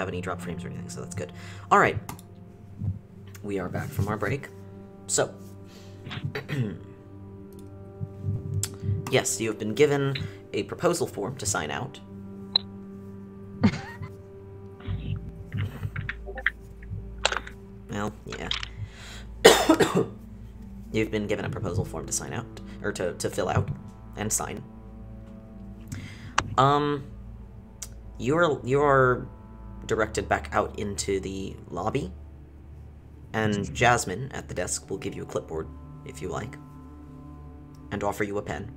have any drop frames or anything, so that's good. Alright. We are back from our break. So. Yes, you have been given a proposal form to sign out. Well, yeah. You've been given a proposal form to sign out, or to fill out and sign. You're directed back out into the lobby, and Jasmine at the desk will give you a clipboard, if you like, and offer you a pen.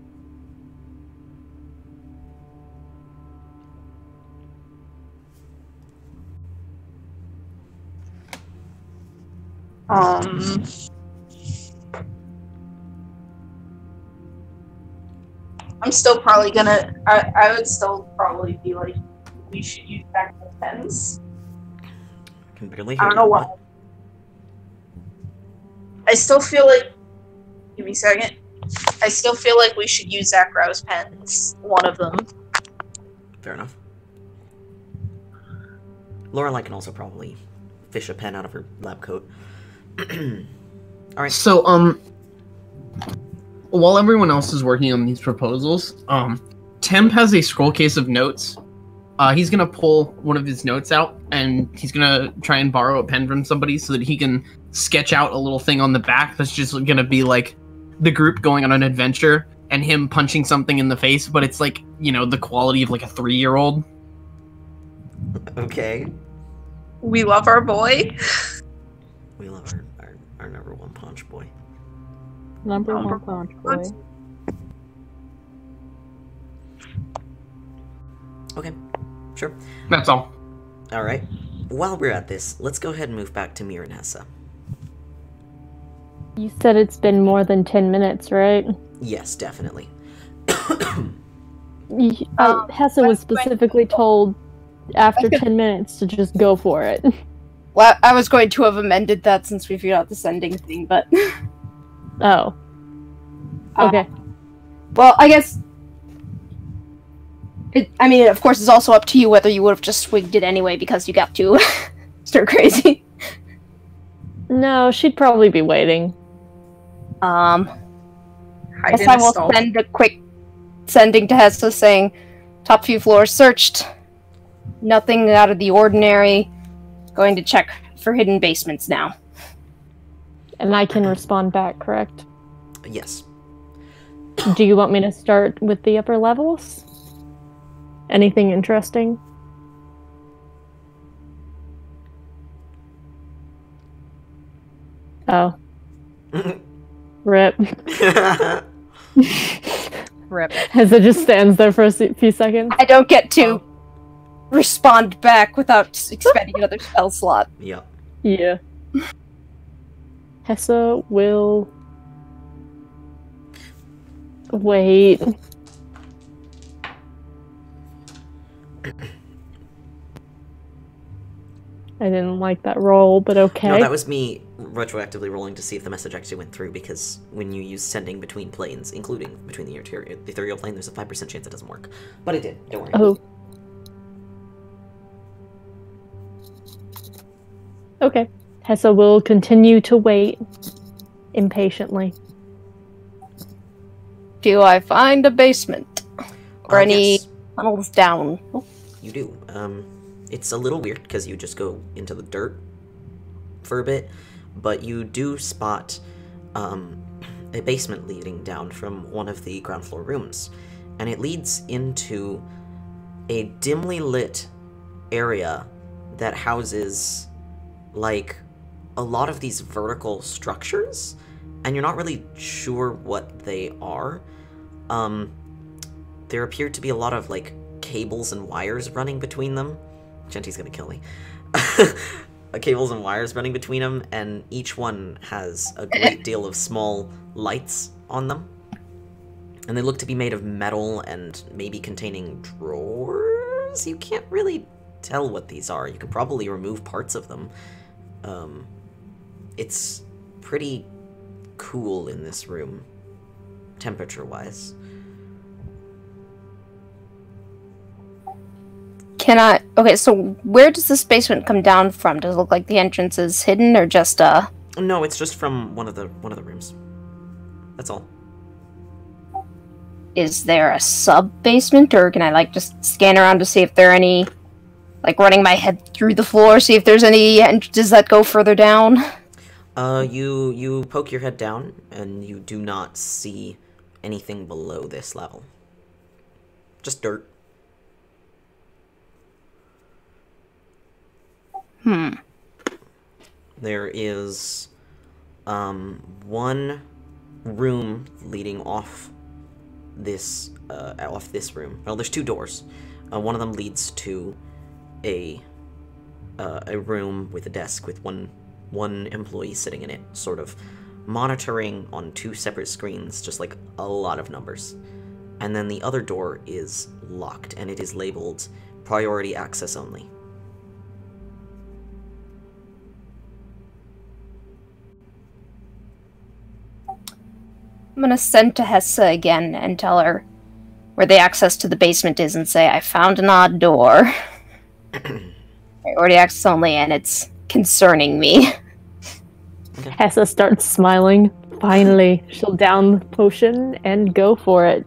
I'm still probably gonna. I would still probably be like, we should use actual pens. I can barely hear I don't know you. why. I still feel like. Give me a second. I still feel like we should use Zach Rouse pens. One of them. Fair enough. Lorelai can also probably fish a pen out of her lab coat. Alright. So, while everyone else is working on these proposals, Temp has a scroll case of notes. He's gonna pull one of his notes out, and he's gonna try and borrow a pen from somebody so that he can sketch out a little thing on the back that's just gonna be like the group going on an adventure and him punching something in the face, but it's like, you know, the quality of like a 3-year-old. Okay. We love our boy. We love our number one punch boy. Number one punch boy. Okay, sure. That's all. Alright. While we're at this, let's go ahead and move back to Mir and Hessa. You said it's been more than 10 minutes, right? Yes, definitely. Hessa was specifically told after 10 minutes to just go for it. Well, I was going to have amended that since we figured out the sending thing, but... Oh. Okay. Well, I guess... I mean, of course, it's also up to you whether you would have just swigged it anyway because you got to stir crazy. No, she'd probably be waiting. I guess I will send a quick sending to Hessa saying, top few floors searched. Nothing out of the ordinary. Going to check for hidden basements now. And I can respond back, correct? Yes. Do you want me to start with the upper levels? Anything interesting? Oh. Rip. Rip. As it just stands there for a few seconds. I don't get to respond back without expending another spell slot. Yep. Yeah. Hessa will... wait. I didn't like that roll, but okay. No, that was me retroactively rolling to see if the message actually went through, because when you use sending between planes, including between the ethereal plane, there's a 5% chance it doesn't work. But it did, don't worry. Oh. Okay. Hessa will continue to wait impatiently. Do I find a basement? Or any yes. tunnels down? Oh. You do. It's a little weird because you just go into the dirt for a bit, but you do spot a basement leading down from one of the ground floor rooms, and it leads into a dimly lit area that houses, like, a lot of these vertical structures, and you're not really sure what they are. There appear to be a lot of, like, cables and wires running between them. Genti's gonna kill me. Cables and wires running between them, and each one has a great deal of small lights on them. And they look to be made of metal and maybe containing drawers? You can't really tell what these are. You could probably remove parts of them. It's pretty cool in this room, temperature-wise. Can I... Okay, so where does this basement come down from? Does it look like the entrance is hidden, or just, No, it's just from one of the rooms. That's all. Is there a sub-basement, or can I, like, just scan around to see if there are any... Like, running my head through the floor, see if there's any entrances that go further down? You poke your head down, and you do not see anything below this level. Just dirt. There is one room leading off this room. Well, there's two doors. One of them leads to a room with a desk with one employee sitting in it, sort of monitoring on two separate screens, just like a lot of numbers. And then the other door is locked, and it is labeled priority access only. I'm gonna send to Hessa again and tell her where the access to the basement is and say, I found an odd door. Priority access only, and it's concerning me. Okay. Hessa starts smiling. Finally, she'll down the potion and go for it.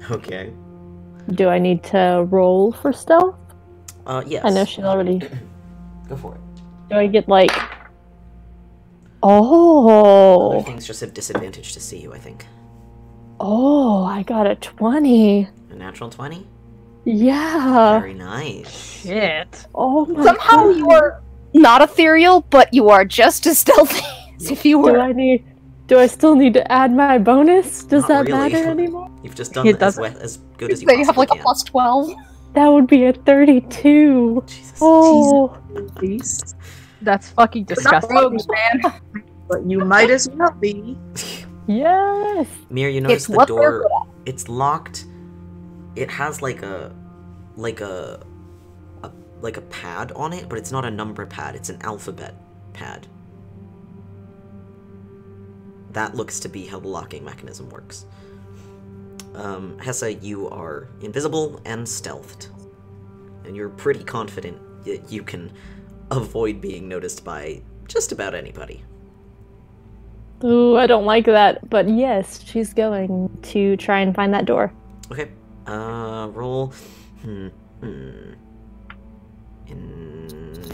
Okay. Do I need to roll for stealth? Yes. I know she's already... Go for it. Do I get, like... Oh! Other things just have disadvantage to see you, I think. Oh, I got a 20. A natural 20? Yeah. Very nice. Shit. Oh my Somehow God. you are not ethereal, but you are just as stealthy as if you were. Do I still need to add my bonus? Does Not that really. matter anymore? You've just done as good as you So possibly you have like can. a plus 12. That would be a 32. Jesus. Oh. Please. That's fucking disgusting. Rogues, man. But you might as well be. Yes. Mir, you notice It's the what they're door. good It's locked. It has like a pad on it, but it's not a number pad. It's an alphabet pad. That looks to be how the locking mechanism works. Hessa, you are invisible and stealthed, and you're pretty confident that you can avoid being noticed by just about anybody. Ooh, I don't like that, but yes, she's going to try and find that door. Okay. Roll.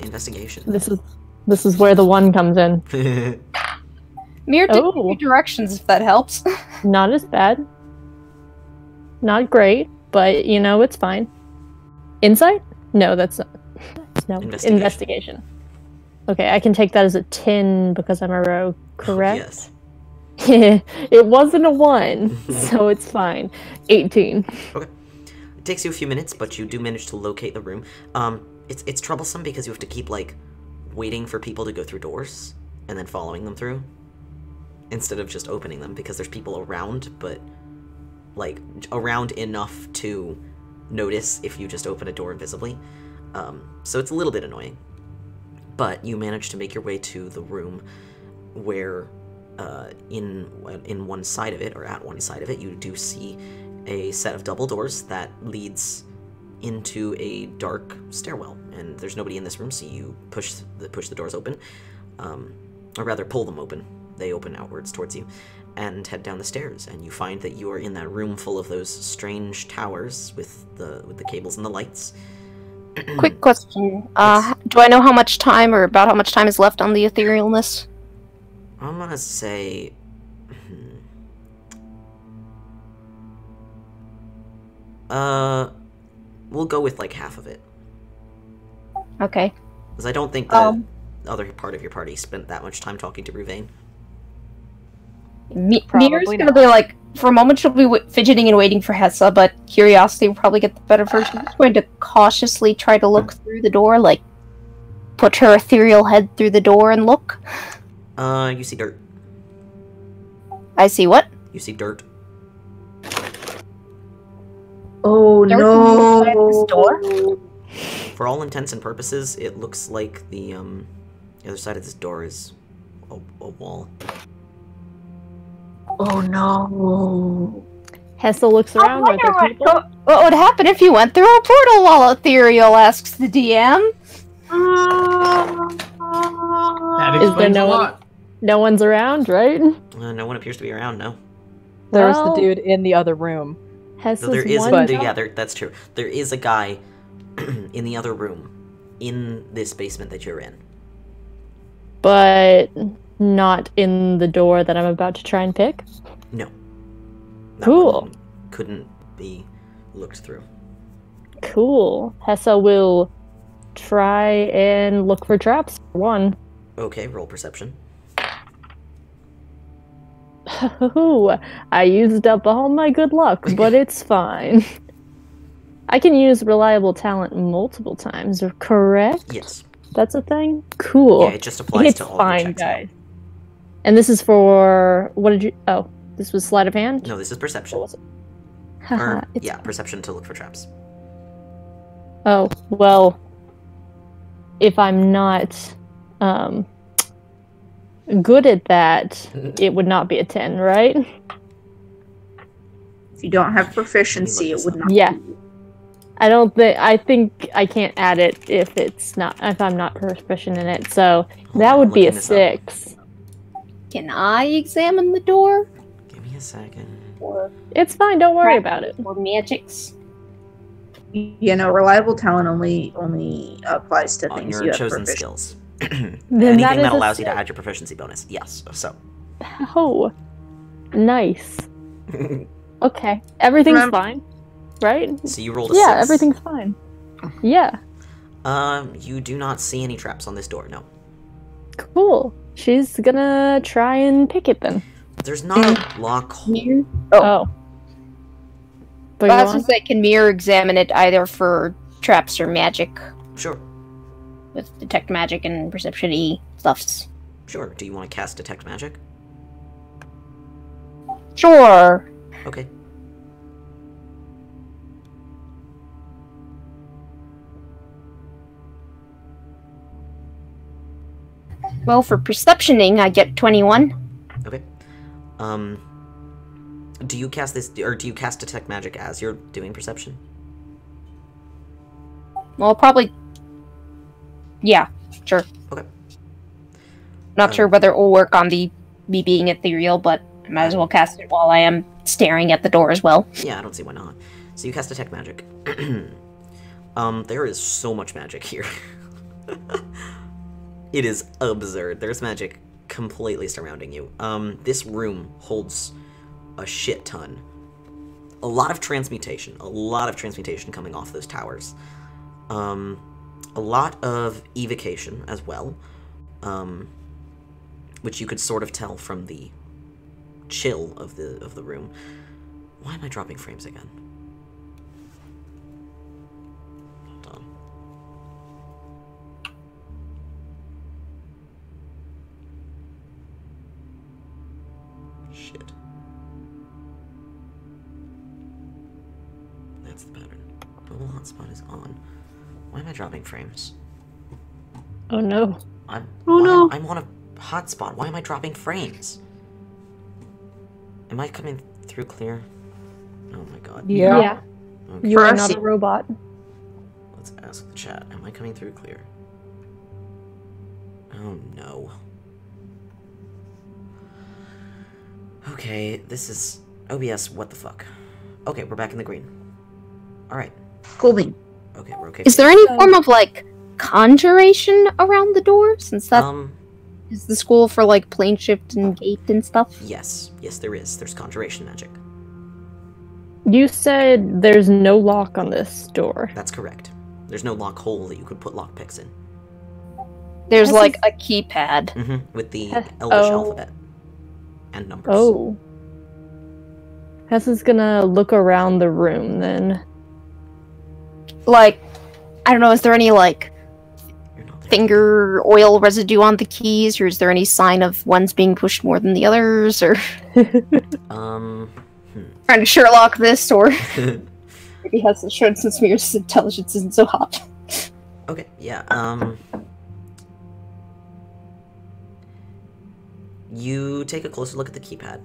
Investigation. This is where the one comes in. Mir did give you directions if that helps. Not as bad. Not great, but you know, it's fine. Insight? No, that's not. No, investigation. Okay, I can take that as a 10 because I'm a rogue, correct? Oh, yes. It wasn't a 1, so it's fine. 18. Okay. It takes you a few minutes, but you do manage to locate the room. It's troublesome because you have to keep, like, waiting for people to go through doors and then following them through instead of just opening them because there's people around, but, like, around enough to notice if you just open a door invisibly. So it's a little bit annoying. But you manage to make your way to the room where in one side of it, or at one side of it, you do see a set of double doors that leads into a dark stairwell. And there's nobody in this room, so you push the doors open, or rather pull them open. They open outwards towards you, and head down the stairs. And you find that you are in that room full of those strange towers with the cables and the lights. Quick question. Do I know how much time, or about how much time is left on the etherealness? I'm gonna say... we'll go with, like, half of it. Okay. Because I don't think the other part of your party spent that much time talking to Ruvain. Mir's gonna be like, for a moment she'll be fidgeting and waiting for Hessa, but curiosity will probably get the better of her. She's just going to cautiously try to look through the door, like, put her ethereal head through the door and look. You see dirt. I see what? You see dirt. Oh Dirt no! inside this door? For all intents and purposes, it looks like the other side of this door is a wall. Oh no! Hessa looks around. Are there people? What would happen if you went through a portal while ethereal? Asks the DM. That Is there explains a no one? lot. No one's around, right? No one appears to be around, no. There was Well, the dude in the other room. Hess No, there is one job. yeah, that's true. There is a guy in the other room, in this basement that you're in. But not in the door that I'm about to try and pick. No. That Cool. one couldn't be looked through. Cool. Hessa will try and look for traps. One. Okay, roll perception. I used up all my good luck, but it's fine. I can use reliable talent multiple times, correct? Yes. That's a thing? Cool. Yeah, it just applies It's to all fine, your checks. guys. And this is for... What did you... Oh, this was sleight of hand? No, this is perception. What was it? Or, Haha, it's yeah, perception to look for traps. Oh, well, if I'm not good at that, it would not be a 10, right? If you don't have proficiency, it would not. Yeah. I think I can't add it if I'm not proficient in it, so that would be a 6. Can I examine the door? Give me a second. Or It's fine, don't worry about it. or magics? You know, reliable talent only applies to On things your you have chosen proficiency. skills. Then Anything that is that a allows you to 6. add your proficiency bonus. Yes, so. Oh, nice. Okay, everything's Remember- fine, right? So you rolled a Yeah, 6. everything's fine. Yeah, You do not see any traps on this door, no. cool. She's gonna try and pick it then. There's not a lock hole. Oh. But Well, I go was on. gonna say, can Mirror examine it either for traps or magic Sure, with detect magic and perception-y stuffs? sure. Do you want to cast Detect Magic? Sure. Okay. Well, for perceptioning, I get 21. Okay. Do you cast this, or do you cast Detect Magic as you're doing perception? Well, probably. Yeah, sure. Okay. Not sure whether it will work on me being ethereal, but I might as well cast it while I am staring at the door as well. Yeah, I don't see why not. So you cast Detect Magic. There is so much magic here. It is absurd. There's magic completely surrounding you. This room holds a shit ton. A lot of transmutation coming off those towers. A lot of evocation as well, which you could sort of tell from the chill of the room. Why am I dropping frames again? Hold on. Shit. That's the pattern. Mobile hotspot is on. Why am I dropping frames? Oh no. I'm no. I'm on a hotspot. Why am I dropping frames? Am I coming through clear? Oh my god. Yeah. Okay. You are For not us- a robot. Let's ask the chat. Am I coming through clear? Oh no. Okay, this is OBS. What the fuck? Okay, we're back in the green. All right. Cool bean. Okay, we're okay. Is there any form of, like, conjuration around the door? Since that is the school for, like, plane shift and gate and stuff? Yes, there is. There's conjuration magic. You said there's no lock on this door. That's correct. There's no lock hole that you could put lockpicks in. There's, This like, is- a keypad. With the Heh, Elvish oh. alphabet and numbers. Oh. Hess is gonna look around the room then. Like, I don't know, is there any, like, You're not there. finger oil residue on the keys, or is there any sign of one's being pushed more than the others, or trying to Sherlock this, or maybe has insurance since Mirror's intelligence isn't so hot. Okay, yeah, you take a closer look at the keypad.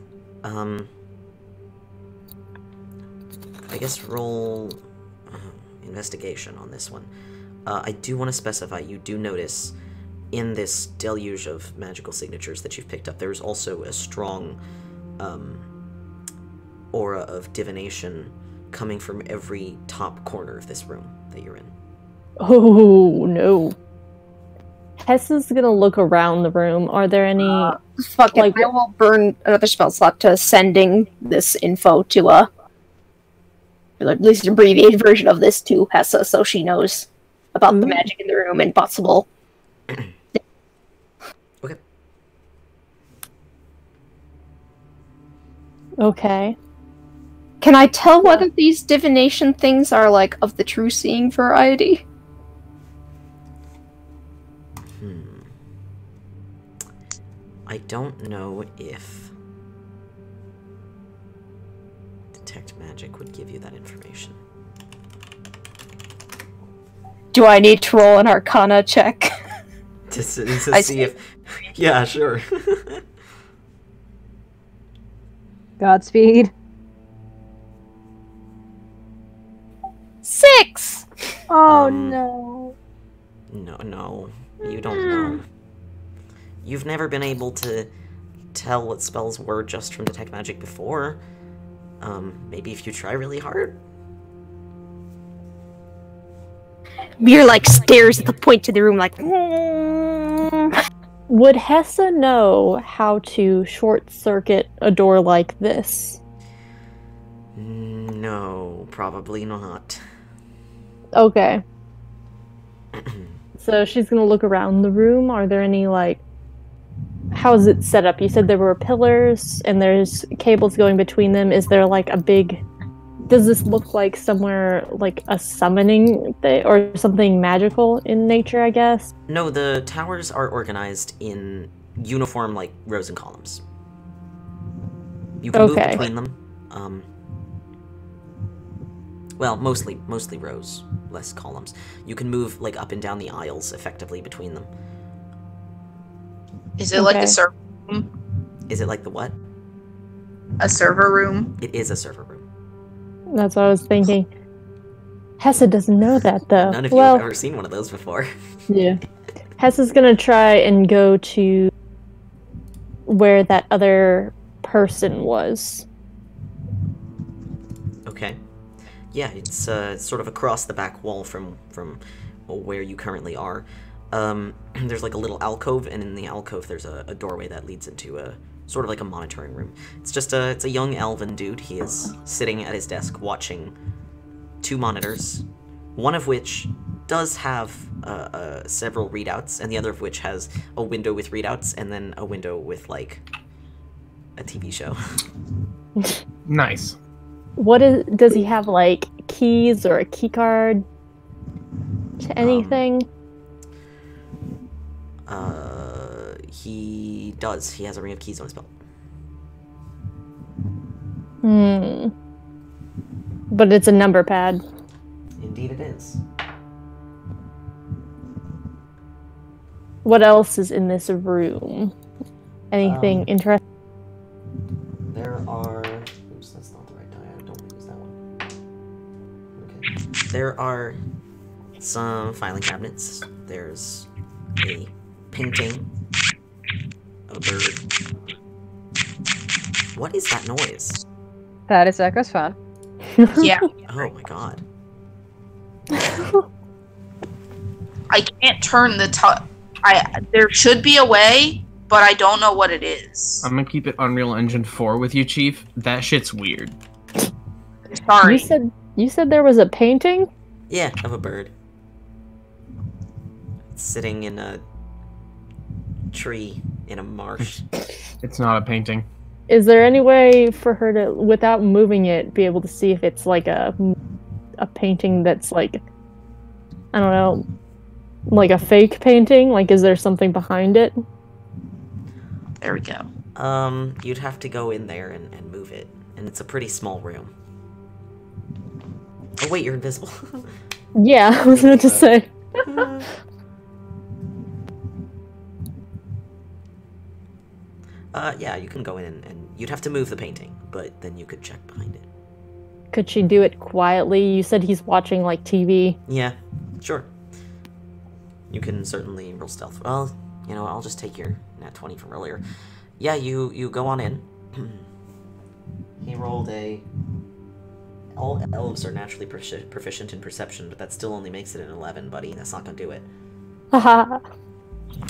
I guess roll investigation on this one. I do want to specify, you do notice in this deluge of magical signatures that you've picked up, there's also a strong aura of divination coming from every top corner of this room that you're in. Oh, no. Hessa's gonna look around the room. Are there any... Fuck it, I will burn another spell slot to sending this info to or at least an abbreviated version of this to Hessa so she knows about the magic in the room and possible. Okay. Okay. Can I tell whether these divination things are, like, of the true seeing variety? I don't know if Detect Magic would give you that information. Do I need to roll an Arcana check? to see if... Yeah, sure. Godspeed. 6! Oh no. No, you don't know. You've never been able to tell what spells were just from Detect Magic before. Maybe if you try really hard? Mir, like, stares at the point to the room like... Would Hessa know how to short-circuit a door like this? No, probably not. Okay. So she's gonna look around the room. Are there any, like... How is it set up? You said there were pillars, and there's cables going between them. Is there, like, a big... Does this look like somewhere, like, a summoning thing, or something magical in nature, I guess? No, the towers are organized in uniform, like, rows and columns. You can move between them. Well, mostly rows, less columns. You can move, like, up and down the aisles effectively between them. Is it like a server room? Is it like the what? A server room? It is a server room. That's what I was thinking. Hessa doesn't know that, though. None of you have ever seen one of those before. Yeah. Hessa's gonna try and go to where that other person was. Okay. Yeah, it's sort of across the back wall from where you currently are. There's like a little alcove, and in the alcove there's a doorway that leads into a sort of like a monitoring room. It's a young elven dude. He is sitting at his desk watching two monitors, one of which does have several readouts, and the other of which has a window with readouts, and then a window with, like, a TV show. Nice. Does he have, like, keys or a key card to anything? He does. He has a ring of keys on his belt. But it's a number pad. Indeed it is. What else is in this room? Anything interesting? There are... Oops, that's not the right die. I don't use that one. Okay. There are some filing cabinets. There's a painting. A bird. What is that noise? That is Echo's phone. Yeah. Oh my god. I can't turn the top. There should be a way, but I don't know what it is. I'm gonna keep it Unreal Engine 4 with you, Chief. That shit's weird. Sorry. You said there was a painting? Yeah, of a bird. It's sitting in a tree in a marsh. It's not a painting. Is there any way for her to, without moving it, be able to see if it's like a painting that's like, I don't know, like a fake painting? Like, is there something behind it? There we go. You'd have to go in there and move it. And it's a pretty small room. Oh wait, you're invisible. Yeah, I was about to say. Yeah, you can go in and you'd have to move the painting, but then you could check behind it. Could she do it quietly? You said he's watching, like, TV. Yeah, sure. You can certainly roll stealth. Well, you know, I'll just take your nat 20 from earlier. Yeah, you go on in. He rolled a... All elves are naturally proficient in perception, but that still only makes it an 11, buddy. That's not gonna do it. Haha.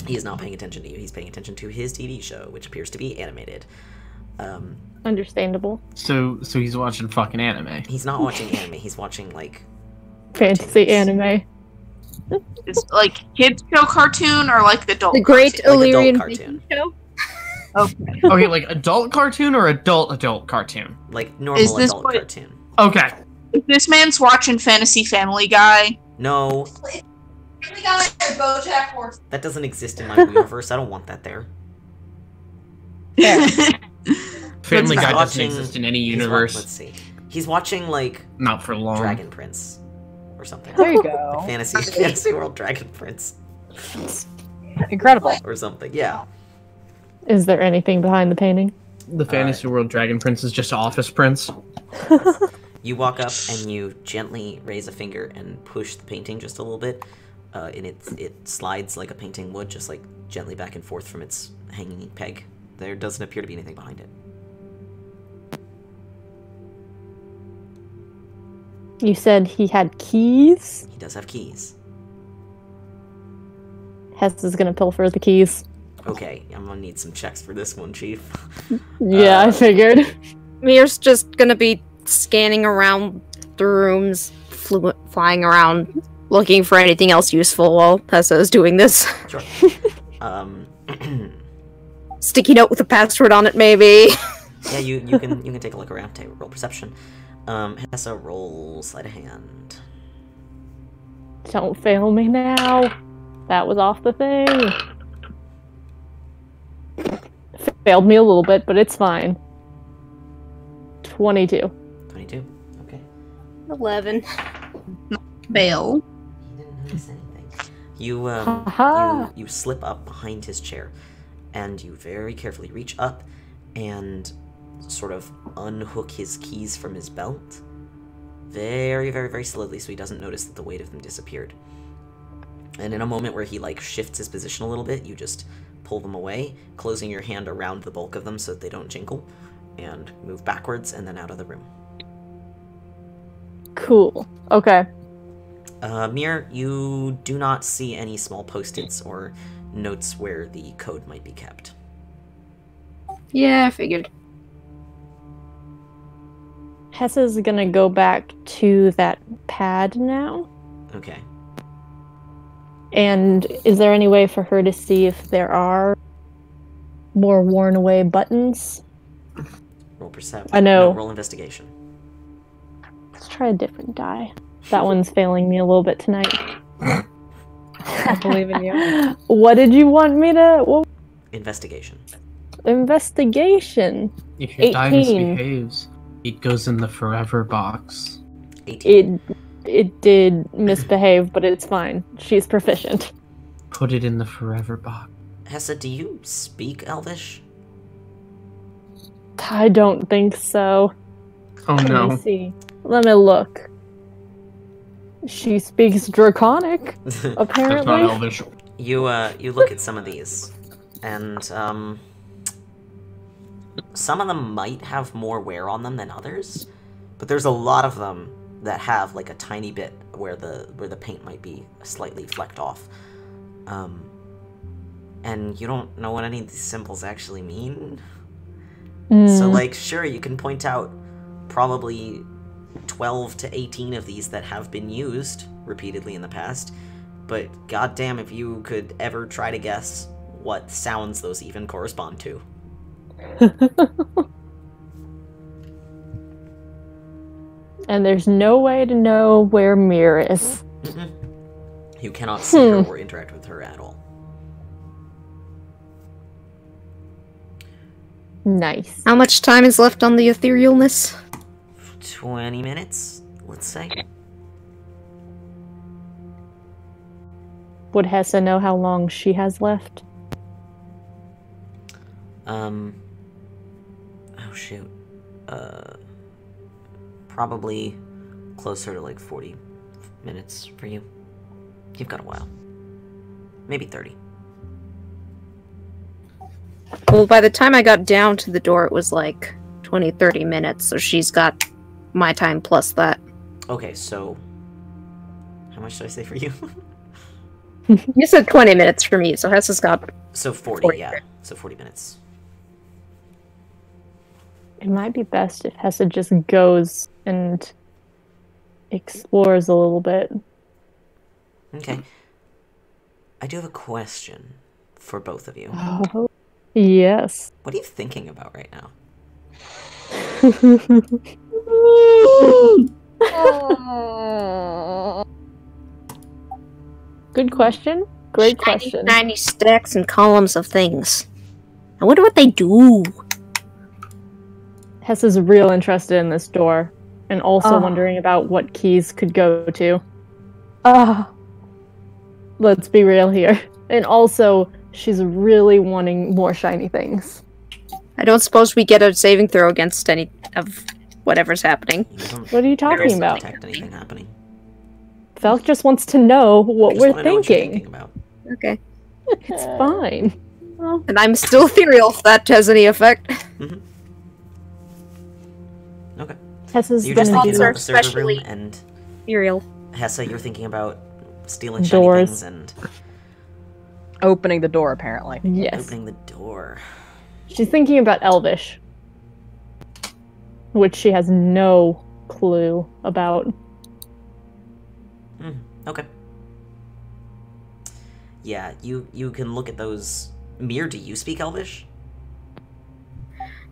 He is not paying attention to you. He's paying attention to his TV show, which appears to be animated. Understandable. So he's watching fucking anime. He's not watching anime. He's watching, like... Fantasy cartoons. anime. Is like kids show cartoon or like the adult? The Great cartoon? Like adult Illyrian cartoon. Show? Okay. Okay, like adult cartoon or adult cartoon? Like normal Is this adult what- cartoon. Okay. If this man's watching Fantasy Family Guy. No, Family Guy or BoJack Horseman. that doesn't exist in my universe. I don't want that there. Family He's Guy doesn't watching- exist in any Let's universe. see. He's watching, like, Not for long. Dragon Prince. Or something. There you go. Like Fantasy World Dragon Prince. Incredible. Or something, yeah. Is there anything behind the painting? The Fantasy World Dragon Prince is just Office Prince. You walk up and you gently raise a finger and push the painting just a little bit. And it slides like a painting would, just like gently back and forth from its hanging peg. There doesn't appear to be anything behind it. You said he had keys? He does have keys. Hess is gonna pilfer the keys. Okay, I'm gonna need some checks for this one, Chief. Yeah, I figured. Mir's just gonna be scanning around the rooms, flying around, looking for anything else useful while Tessa is doing this. Sure. Sticky note with a password on it, maybe. Yeah, you can take a look around. Take roll perception. Hessa, roll sleight of hand. Don't fail me now. That was off the thing. Failed me a little bit, but it's fine. 22. 22. Okay. 11. Bail. He didn't notice anything. You Ha-ha. you slip up behind his chair, and you very carefully reach up and sort of unhook his keys from his belt. Very, very, very slowly, so he doesn't notice that the weight of them disappeared. And in a moment where he, like, shifts his position a little bit, you just pull them away, closing your hand around the bulk of them so that they don't jingle, and move backwards and then out of the room. Cool. Okay. Mir, you do not see any small post-its or notes where the code might be kept. Yeah, I figured. Hessa's gonna go back to that pad now. Okay. And is there any way for her to see if there are more worn away buttons? Roll perception. I know. No, roll investigation. Let's try a different die. That one's failing me a little bit tonight. I believe in you. What did you want me to... What? Investigation. Investigation. If your die 18. misbehaves, it goes in the forever box. 18. It did misbehave, but it's fine. She's proficient. Put it in the forever box. Hessa, do you speak Elvish? I don't think so. Oh Let me no. see. Let me look. She speaks Draconic, That's not apparently. Elvish. You look at some of these, and some of them might have more wear on them than others, but there's a lot of them that have like a tiny bit where the paint might be slightly flecked off. And you don't know what any of these symbols actually mean. So like, sure, you can point out probably 12 to 18 of these that have been used repeatedly in the past, but goddamn if you could ever try to guess what sounds those even correspond to. And there's no way to know where Mir is. You cannot see her or interact with her at all. Nice. How much time is left on the etherealness? 20 minutes, let's say. Would Hessa know how long she has left? Oh shoot. probably closer to like 40 minutes for you. You've got a while. Maybe 30. Well, by the time I got down to the door, it was like 20, 30 minutes, so she's got my time plus that. Okay, so... How much did I say for you? You said 20 minutes for me, so Hessa's got... So 40, yeah. So 40 minutes. It might be best if Hessa just goes and explores a little bit. Okay. I do have a question for both of you. Oh, yes. What are you thinking about right now? Good question. Great question. 90 stacks and columns of things. I wonder what they do. Hessa's real interested in this door, and also wondering about what keys could go to. Let's be real here. And also, she's really wanting more shiny things. I don't suppose we get a saving throw against any of whatever's happening. What are you talking about? Detect anything happening. Falk just wants to know what we're thinking. About. Okay. It's fine. And I'm still ethereal if that has any effect. Mm-hmm. Okay. Hessa's You're just gonna thinking do about the server room, and ethereal. Hessa, you're thinking about stealing shiny things and opening the door, apparently. Yes. opening the door. She's thinking about Elvish, which she has no clue about. Okay. Yeah, you can look at those. Mir, do you speak Elvish?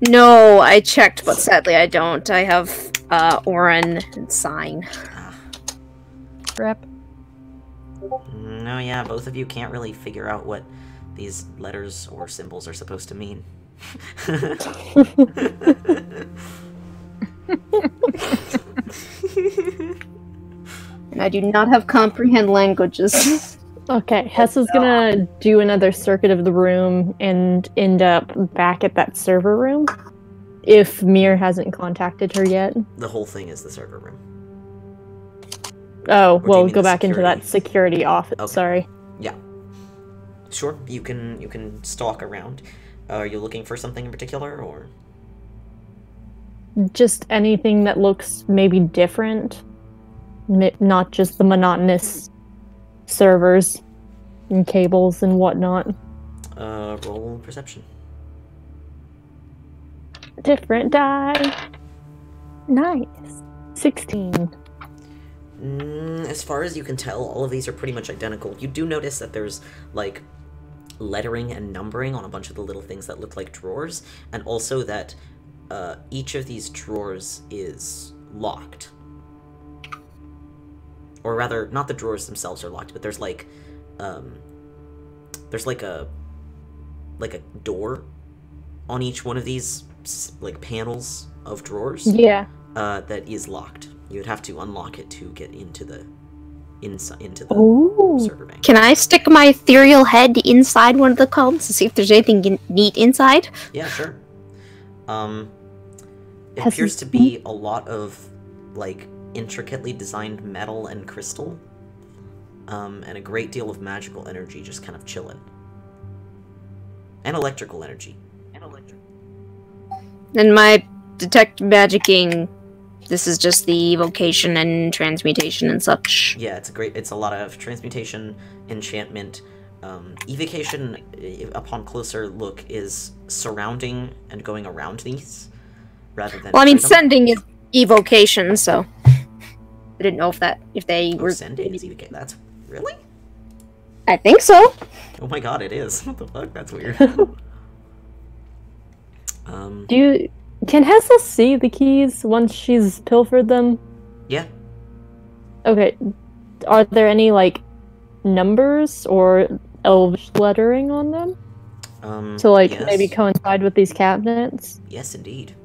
No, I checked, but sadly I don't. I have Orin and Sign. Crap. No, yeah, both of you can't really figure out what these letters or symbols are supposed to mean. And I do not have comprehend languages. Okay, Hessa's gonna do another circuit of the room and end up back at that server room. If Mir hasn't contacted her yet. The whole thing is the server room. Oh, Or do you well, mean go the back into that security? security office. Okay. Sorry. Yeah. Sure, you can stalk around. Are you looking for something in particular, or? Just anything that looks maybe different. Not just the monotonous servers and cables and whatnot. Roll perception. Different die. Nice. 16. As far as you can tell, all of these are pretty much identical. You do notice that there's, like, lettering and numbering on a bunch of the little things that look like drawers, and also that each of these drawers is locked. Or rather, not the drawers themselves are locked, but there's like a door on each one of these, like, panels of drawers. Yeah. That is locked. You would have to unlock it to get into the Ooh. server bank. Can I stick my ethereal head inside one of the columns to see if there's anything neat inside? Yeah, sure. It appears to be a lot of, like, intricately designed metal and crystal, and a great deal of magical energy just kind of chilling. And electrical energy. And my detect magicking, this is just the evocation and transmutation and such. Yeah, it's a lot of transmutation, enchantment. Evocation, upon closer look, is surrounding and going around these, rather than... Well, I mean, through them. sending is evocation, so... I didn't know if they were... Sending is evocation. That's... Really? I think so. Oh my god, it is. What the fuck? That's weird. Can Hessa see the keys once she's pilfered them? Yeah. Okay. Are there any, like, numbers or Elvish lettering on them? To, like, yes. maybe coincide with these cabinets? Yes, indeed.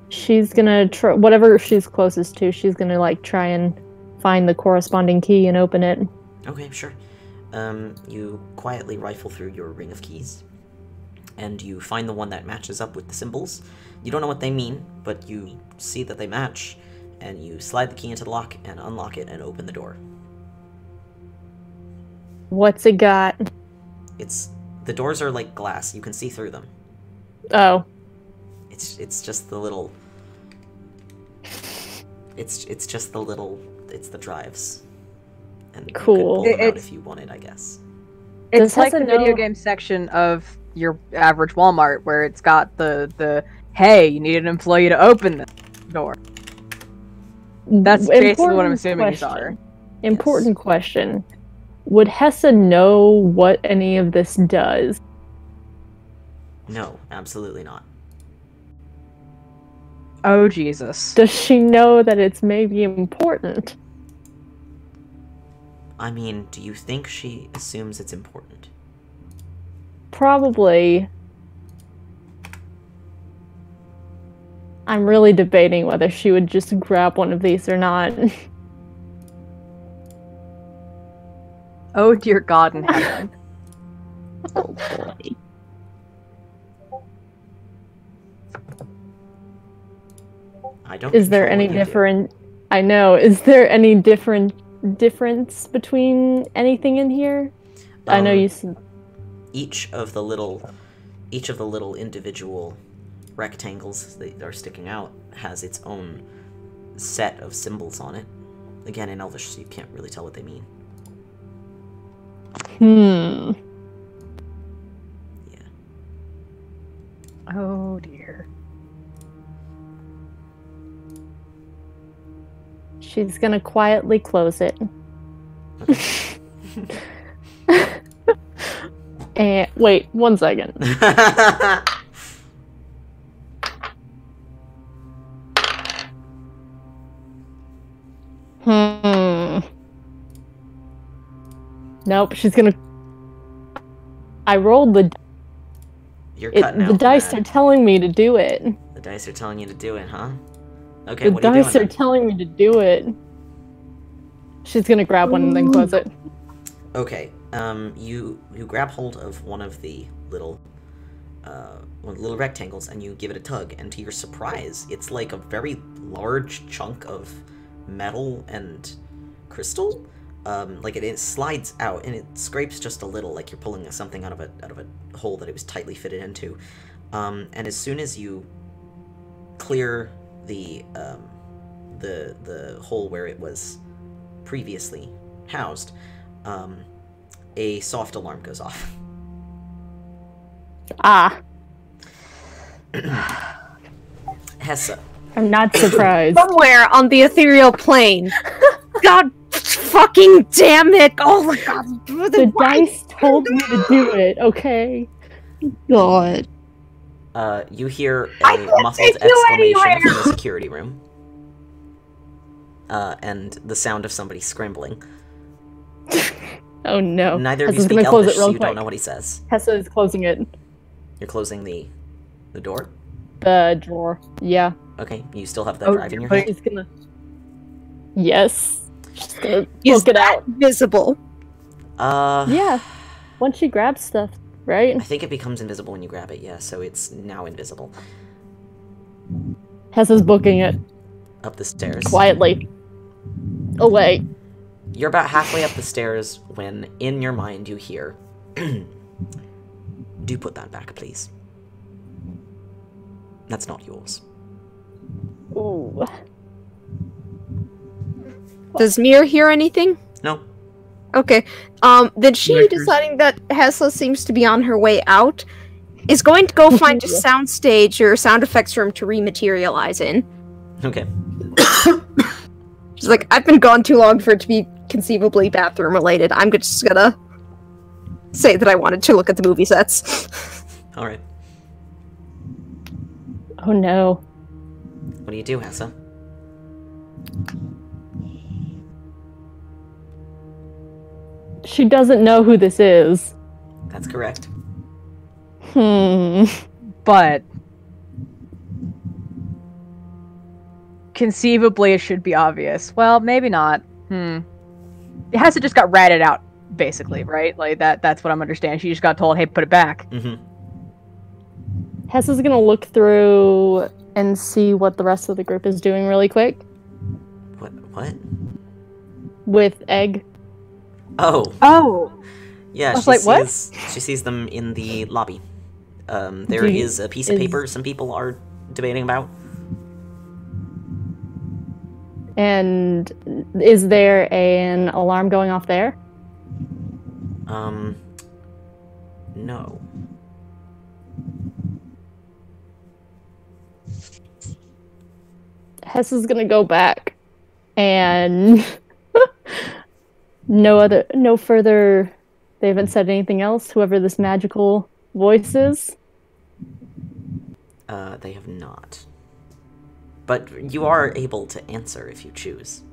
She's gonna try, whatever she's closest to, she's gonna, like, try and find the corresponding key and open it. Okay, sure. You quietly rifle through your ring of keys, and you find the one that matches up with the symbols. You don't know what they mean, but you see that they match, and you slide the key into the lock and unlock it and open the door. What's it got? The doors are like glass. You can see through them. Oh. It's just the little... It's just the little... It's the drives. And cool. You could pull them out if you wanted, I guess. It's like the video game section of your average Walmart, where it's got the hey, you need an employee to open the door. That's basically what I'm assuming these are. Important question. Would Hessa know what any of this does? No, absolutely not. Oh, Jesus. Does she know that it's maybe important? I mean, do you think she assumes it's important? Probably. I'm really debating whether she would just grab one of these or not. Oh, dear God in heaven. Oh, boy. I don't. Is there any different? I know. Is there any difference between anything in here? I know you said each of the little individual rectangles that are sticking out has its own set of symbols on it. Again, in Elvish, so you can't really tell what they mean. Yeah. Oh dear. She's gonna quietly close it. And wait, 1 second. Nope, she's gonna... I rolled the... You're cutting out. The dice are telling me to do it. The dice are telling you to do it, huh? Okay, the dice are telling me to do it. She's gonna grab one and then close it. Okay, you grab hold of one of the little rectangles and you give it a tug, and to your surprise, it's like a very large chunk of metal and crystal. Like it slides out and it scrapes just a little, like you're pulling something out of a hole that it was tightly fitted into. And as soon as you clear the hole where it was previously housed, a soft alarm goes off. Ah. Hessa. I'm not surprised. Somewhere on the ethereal plane. God fucking damn it! Oh my god. The dice told me to do it, okay? God. You hear a muffled exclamation from the security room. And the sound of somebody scrambling. Oh no. Neither of you speak Elvish, so you don't know what he says. Hessa is closing it. You're closing the door? The drawer. Yeah. Okay, you still have that drive in your hand? She's gonna... Yes. She's gonna poke it out. Visible? Yeah. Once she grabs stuff, right? I think it becomes invisible when you grab it, yeah, so it's now invisible. Hessa's booking it. Up the stairs. Quietly. Away. You're about halfway up the stairs when, in your mind, you hear... Do put that back, please. That's not yours. Ooh. Does Mir hear anything? No. Okay. Then she, deciding that Hessa seems to be on her way out, is going to go find a soundstage or sound effects room to rematerialize in. Okay. She's like, I've been gone too long for it to be conceivably bathroom related. I'm just gonna say that I wanted to look at the movie sets. Alright. Oh no. What do you do, Hessa? She doesn't know who this is. That's correct. But conceivably it should be obvious. Well, maybe not. It has to just got ratted out, basically, right? Like that's what I'm understanding. She just got told, hey, put it back. Mm-hmm. Hess is gonna look through and see what the rest of the group is doing really quick. What? With Egg. Oh. Yeah, she sees them in the lobby. There is a piece of paper some people are debating about. And is there an alarm going off there? No. Hess is gonna go back and no further. They haven't said anything else, whoever this magical voice is. They have not. But you are able to answer if you choose.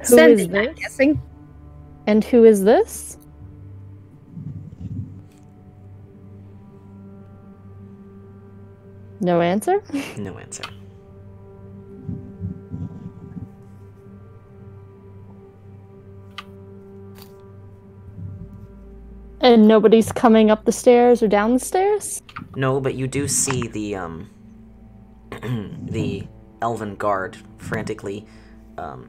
Who is this? I'm guessing. And who is this? No answer? No answer. And nobody's coming up the stairs or down the stairs? No, but you do see the the elven guard frantically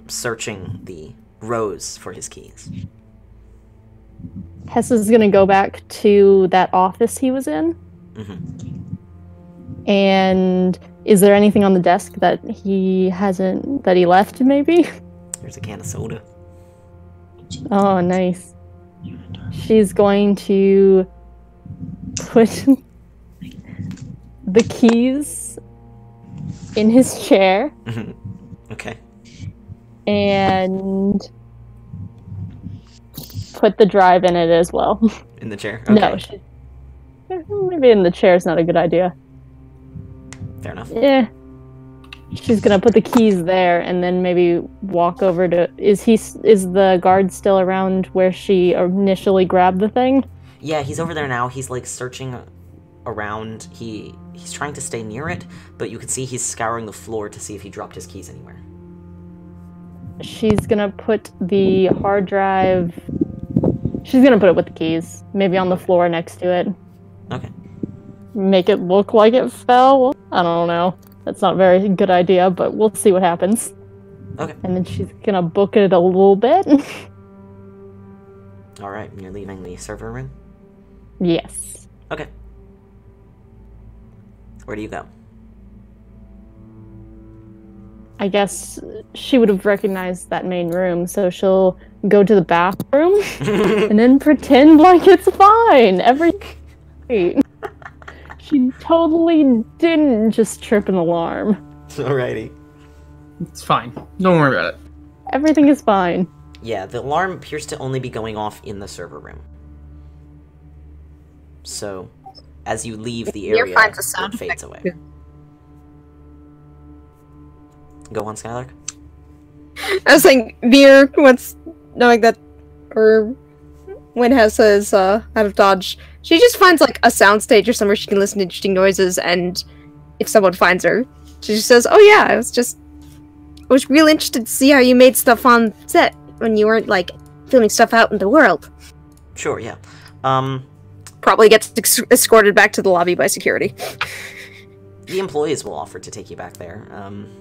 searching the rows for his keys. Hess is gonna go back to that office he was in. Mm-hmm. And is there anything on the desk that he left, maybe? There's a can of soda. Oh, nice. She's going to put the keys in his chair. Okay. And put the drive in it as well. In the chair? Okay. No, maybe in the chair is not a good idea. Fair enough. Yeah. She's gonna put the keys there and then maybe walk over to... Is the guard still around where she initially grabbed the thing? Yeah, he's over there now. He's like searching around. He's trying to stay near it, but you can see he's scouring the floor to see if he dropped his keys anywhere. She's gonna put the hard drive... She's gonna put it with the keys. Maybe on the floor next to it. Okay. Make it look like it fell. I don't know. That's not a very good idea, but we'll see what happens. Okay. And then she's gonna book it a little bit. Alright, you're leaving the server room? Yes. Okay. Where do you go? I guess she would have recognized that main room, so she'll go to the bathroom and then pretend like it's fine. She totally didn't just trip an alarm. Alrighty. It's fine. Don't worry about it. Everything is fine. Yeah, the alarm appears to only be going off in the server room. So, as you leave the area, it fades away. Go on, Skylark. I was saying, Veer, once knowing that, or when Hessa is out of Dodge, she just finds like a soundstage or somewhere she can listen to interesting noises, and if someone finds her, she just says, "Oh yeah, I was real interested to see how you made stuff on set when you weren't like filming stuff out in the world." Sure, yeah. Probably gets escorted back to the lobby by security. The employees will offer to take you back there.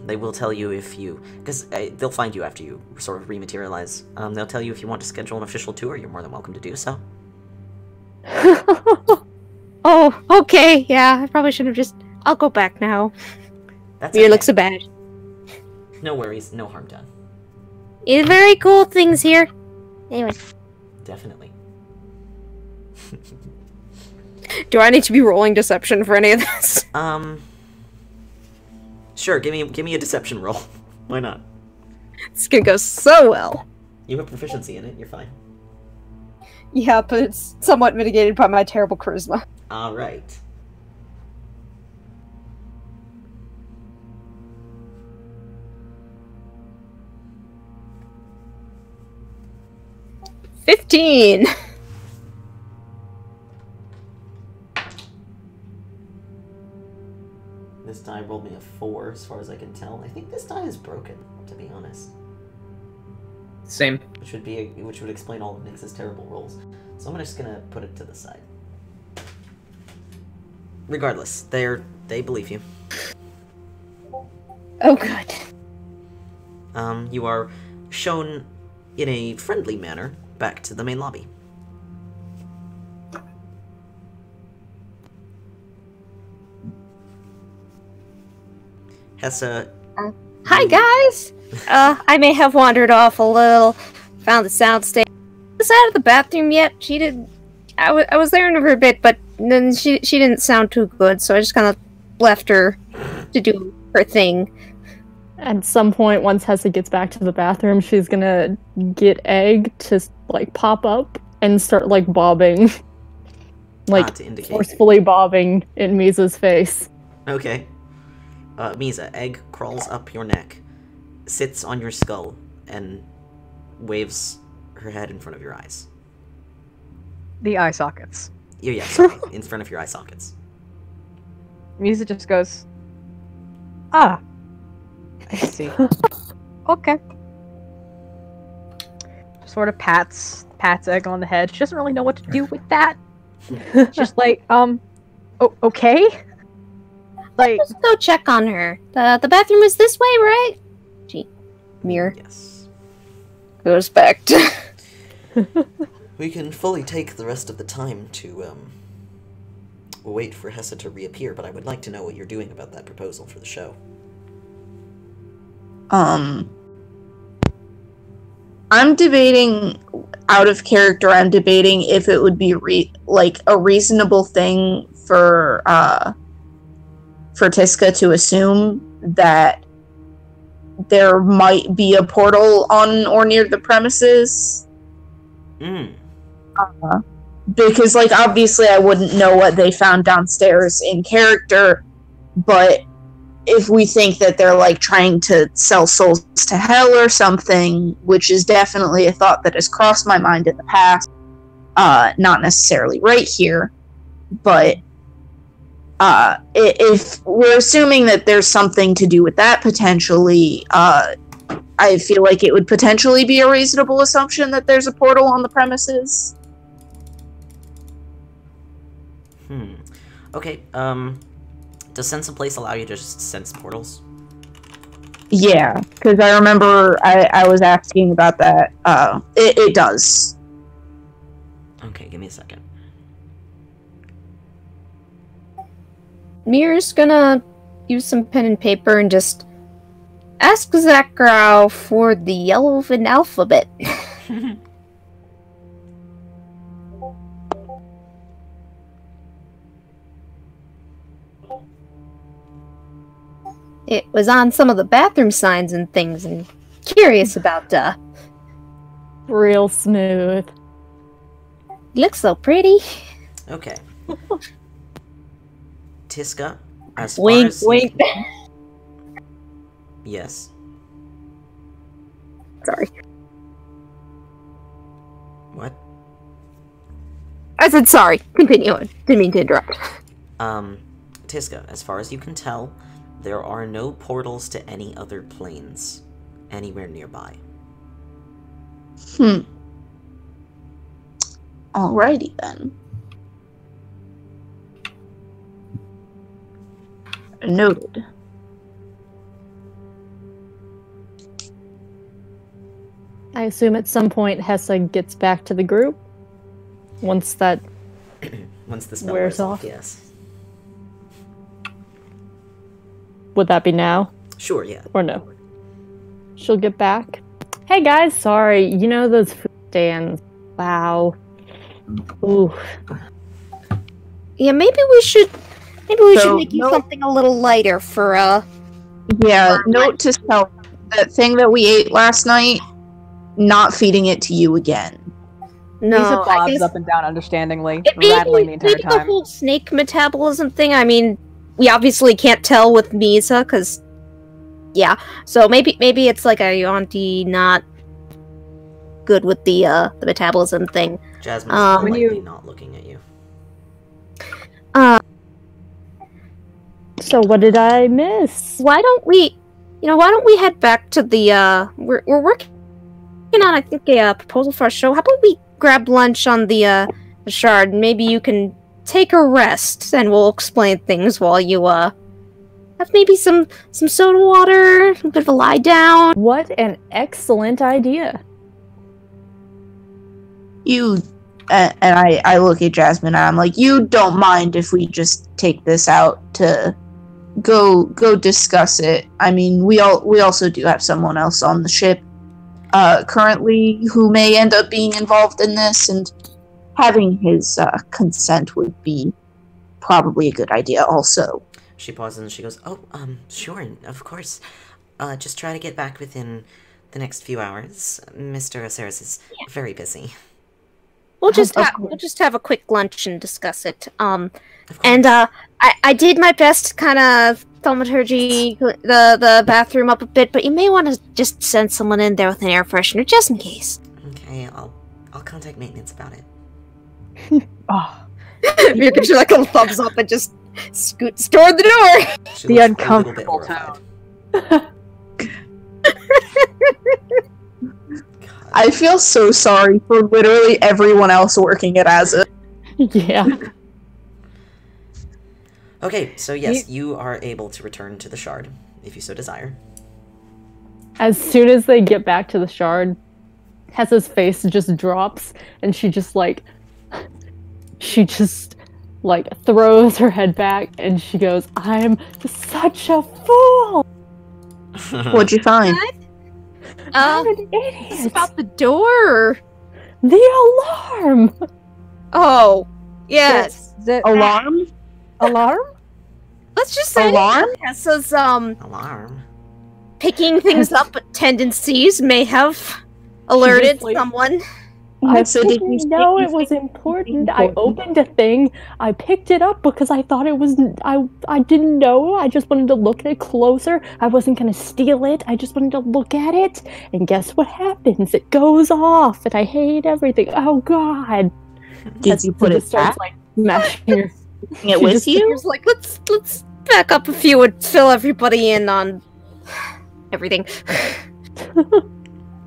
They will tell you if you... Because they'll find you after you sort of rematerialize. They'll tell you if you want to schedule an official tour, you're more than welcome to do so. Oh, okay, yeah, I probably should have just... I'll go back now. That's Veer okay. looks so bad. No worries, no harm done. It's very cool things here. Anyway. Definitely. Do I need to be rolling deception for any of this? Sure, give me a deception roll. Why not? It's gonna go so well. You have proficiency in it, you're fine. Yeah, but it's somewhat mitigated by my terrible charisma. Alright. $15. This die rolled me a 4, as far as I can tell. I think this die is broken, to be honest. Same. Which would explain all of Nyx's terrible rolls. So I'm just gonna put it to the side. regardless, they believe you. Oh, good. You are shown in a friendly manner back to the main lobby. Hessa. Hi, guys! I may have wandered off a little. Found the soundstage. Was out of the bathroom yet? She didn't. I was there for a bit, but then she didn't sound too good, so I just kind of left her to do her thing. At some point, once Hessa gets back to the bathroom, she's gonna get Egg to, like, pop up and start, like, bobbing. Like, forcefully bobbing in Misa's face. Okay. Misa, Egg crawls up your neck, sits on your skull, and waves her head in front of your eyes. The eye sockets. Yeah, sorry, in front of your eye sockets. Misa just goes, ah, I see. Okay. Just sort of pats Egg on the head. She doesn't really know what to do with that. Just like, okay? Like, just go check on her. The bathroom is this way, right? Mirror. Yes. Goes back to... We can fully take the rest of the time to, wait for Hessa to reappear, but I would like to know what you're doing about that proposal for the show. I'm debating, out of character, I'm debating if it would be, a reasonable thing for Tiska to assume that there might be a portal on or near the premises. Because, obviously I wouldn't know what they found downstairs in character, but if we think that they're, trying to sell souls to hell or something, which is definitely a thought that has crossed my mind in the past, not necessarily right here, but if we're assuming that there's something to do with that potentially, I feel like it would potentially be a reasonable assumption that there's a portal on the premises. Okay, does Sense of Place allow you to just sense portals? Yeah, because I remember I was asking about that. It does. Okay, give me a second. Mir's gonna use some pen and paper and just ask Zakrau for the elven alphabet. It was on some of the bathroom signs and things, and curious about, Real smooth. Looks so pretty. Okay. Tiska, as far wink, as... wink. Yes. Sorry. What? I said sorry. Continue on. Didn't mean to interrupt. Tiska, as far as you can tell, there are no portals to any other planes anywhere nearby. Alrighty then. Noted. I assume at some point Hessa gets back to the group. Once that Once the spell wears off. Yes. Would that be now? Sure, yeah. Or no? She'll get back. Hey guys, sorry. You know those food stands? Wow. Ooh. Yeah, maybe we should make you something a little lighter for Yeah, note to self, that thing that we ate last night, not feeding it to you again. No, Lisa I bobs guess up and down understandingly, rattling the entire maybe time. the whole snake metabolism thing, I mean, we obviously can't tell with Misa, because, yeah. So maybe it's like a auntie not good with the metabolism thing. Jasmine's politely not looking at you. So what did I miss? Why don't we head back to the, we're working on, I think, a proposal for our show. How about we grab lunch on the Shard? Maybe you can take a rest, and we'll explain things while you, have maybe some soda water, a bit of a lie down. What an excellent idea. I look at Jasmine and I'm like, you don't mind if we just take this out to go discuss it. I mean, we also do have someone else on the ship currently who may end up being involved in this, and having his consent would be probably a good idea also. She pauses and she goes, sure, of course. Just try to get back within the next few hours. Mr. Aceres is very busy. We'll just have a quick lunch and discuss it. And I did my best to kind of thaumaturgy the bathroom up a bit, but you may want to just send someone in there with an air freshener just in case. Okay, I'll contact maintenance about it. You're gonna like a thumbs up and just scoots toward the door. The uncomfortable tone. I feel so sorry for literally everyone else working at Azuth. Yeah. Okay, so yes, you are able to return to the shard, if you so desire. As soon as they get back to the shard, Hessa's face just drops, and she just throws her head back, and she goes, I'm such a fool! What'd you find? I'm an idiot. It's about the door. The alarm. Oh, yes. The Alarm? Alarm? Let's just say Alarm? Hessa's Alarm? picking things up tendencies may have alerted someone. I didn't know it was important. I opened a thing. I picked it up because I thought it was... I didn't know. I just wanted to look at it closer. I wasn't going to steal it. I just wanted to look at it. And guess what happens? It goes off. And I hate everything. Oh, God. Did you put it back? Smashing it with you? Like, let's back up a few and fill everybody in on everything.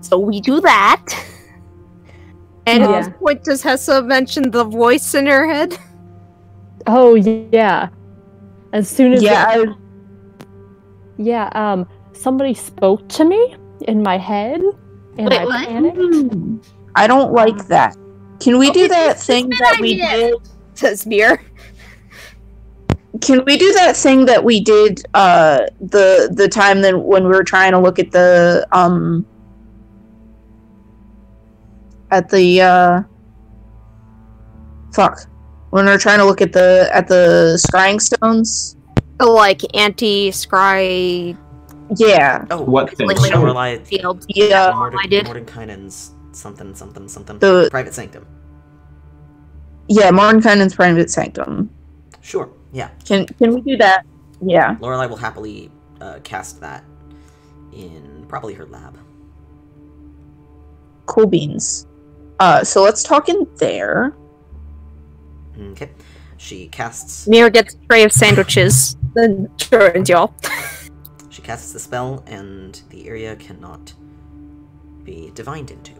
So we do that. And at this point, does Hessa mention the voice in her head? Oh, yeah. As soon as... somebody spoke to me in my head, and I panicked. I don't like that. Can we do that thing that we did? Says Mir. Can we do that thing that we did the time when we were trying to look at the when we were trying to look at the scrying stones? Like anti-scry. Yeah. Oh, what thing? Lorelai field. Yeah. Mordenkainen's something. The private sanctum. Yeah, Mordenkainen's private sanctum. Sure. Yeah. Can we do that? Yeah. Lorelai will happily cast that in probably her lab. Cool beans. So let's talk in there. Okay. She casts... Mir gets a tray of sandwiches. Then turns y'all. She casts the spell, and the area cannot be divined into.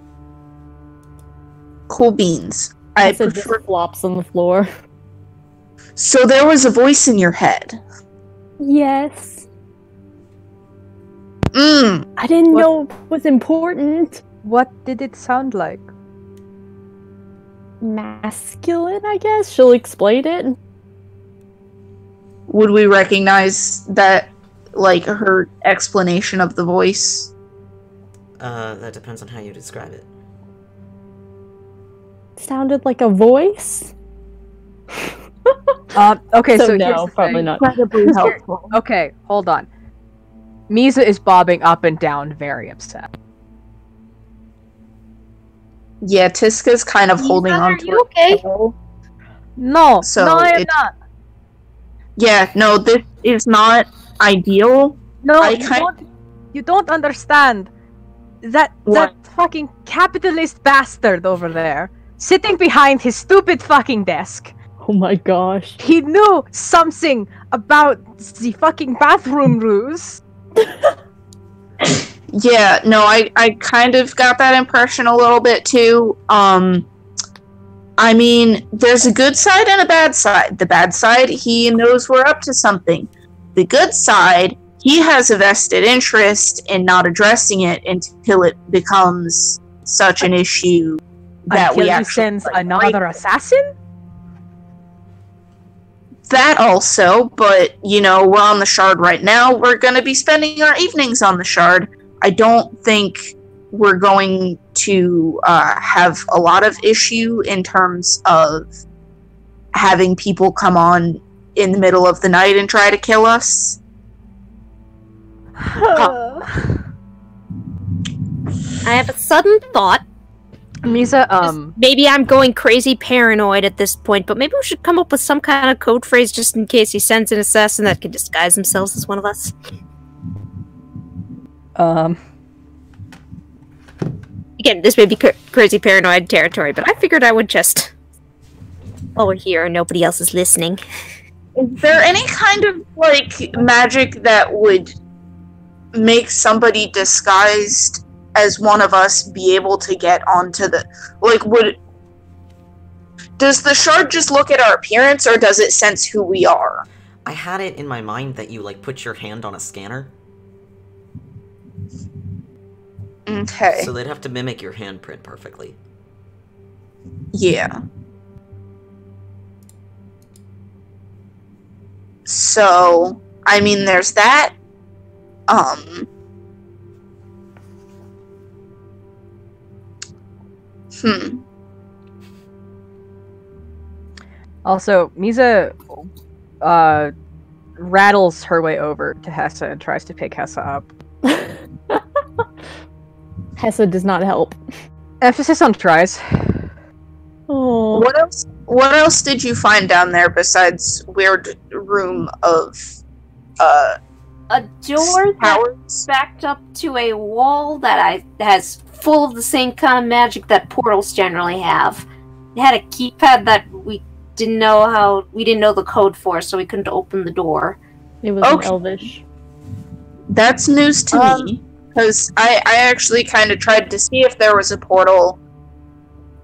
Cool beans. I prefer... flops on the floor. So there was a voice in your head? Yes. I didn't know it was important. What did it sound like? Masculine, I guess? She'll explain it. Would we recognize that, like, her explanation of the voice? That depends on how you describe it. Sounded like a voice? Okay, so no, here's the probably thing. not. Incredibly helpful. Okay, hold on. Misa is bobbing up and down, very upset. Yeah, Tiska's kind of holding on to you okay? No, So no, I'm not. Yeah, no, this is not ideal. No, I you don't understand. That fucking capitalist bastard over there, sitting behind his stupid fucking desk. Oh my gosh. He knew something about the fucking bathroom rules. Yeah, no, I kind of got that impression a little bit too. I mean, there's a good side and a bad side. The bad side, he knows we're up to something. The good side, he has a vested interest in not addressing it until it becomes such an issue that we actually sends another assassin? That also, but, you know, we're on the Shard right now. We're going to be spending our evenings on the Shard. I don't think we're going to have a lot of issue in terms of having people come on in the middle of the night and try to kill us. I have a sudden thought. Misa, maybe I'm going crazy paranoid at this point, but maybe we should come up with some kind of code phrase just in case he sends an assassin that can disguise themselves as one of us. Again, this may be crazy paranoid territory, but I figured I would just... while we're here and nobody else is listening. Is there any kind of, like, magic that would make somebody disguised as one of us be able to get onto the... Like, does the Shard just look at our appearance, or does it sense who we are? I had it in my mind that you, like, put your hand on a scanner. Okay. So they'd have to mimic your handprint perfectly. Yeah. So, I mean, there's that. Also, Misa rattles her way over to Hessa and tries to pick Hessa up. Hessa does not help. Emphasis on tries. Oh. What else did you find down there besides weird room of a door that's backed up to a wall that has full of the same kind of magic that portals generally have. It had a keypad that we didn't know the code for, so we couldn't open the door. It was in Elvish. That's news to me, because I actually kind of tried to see if there was a portal,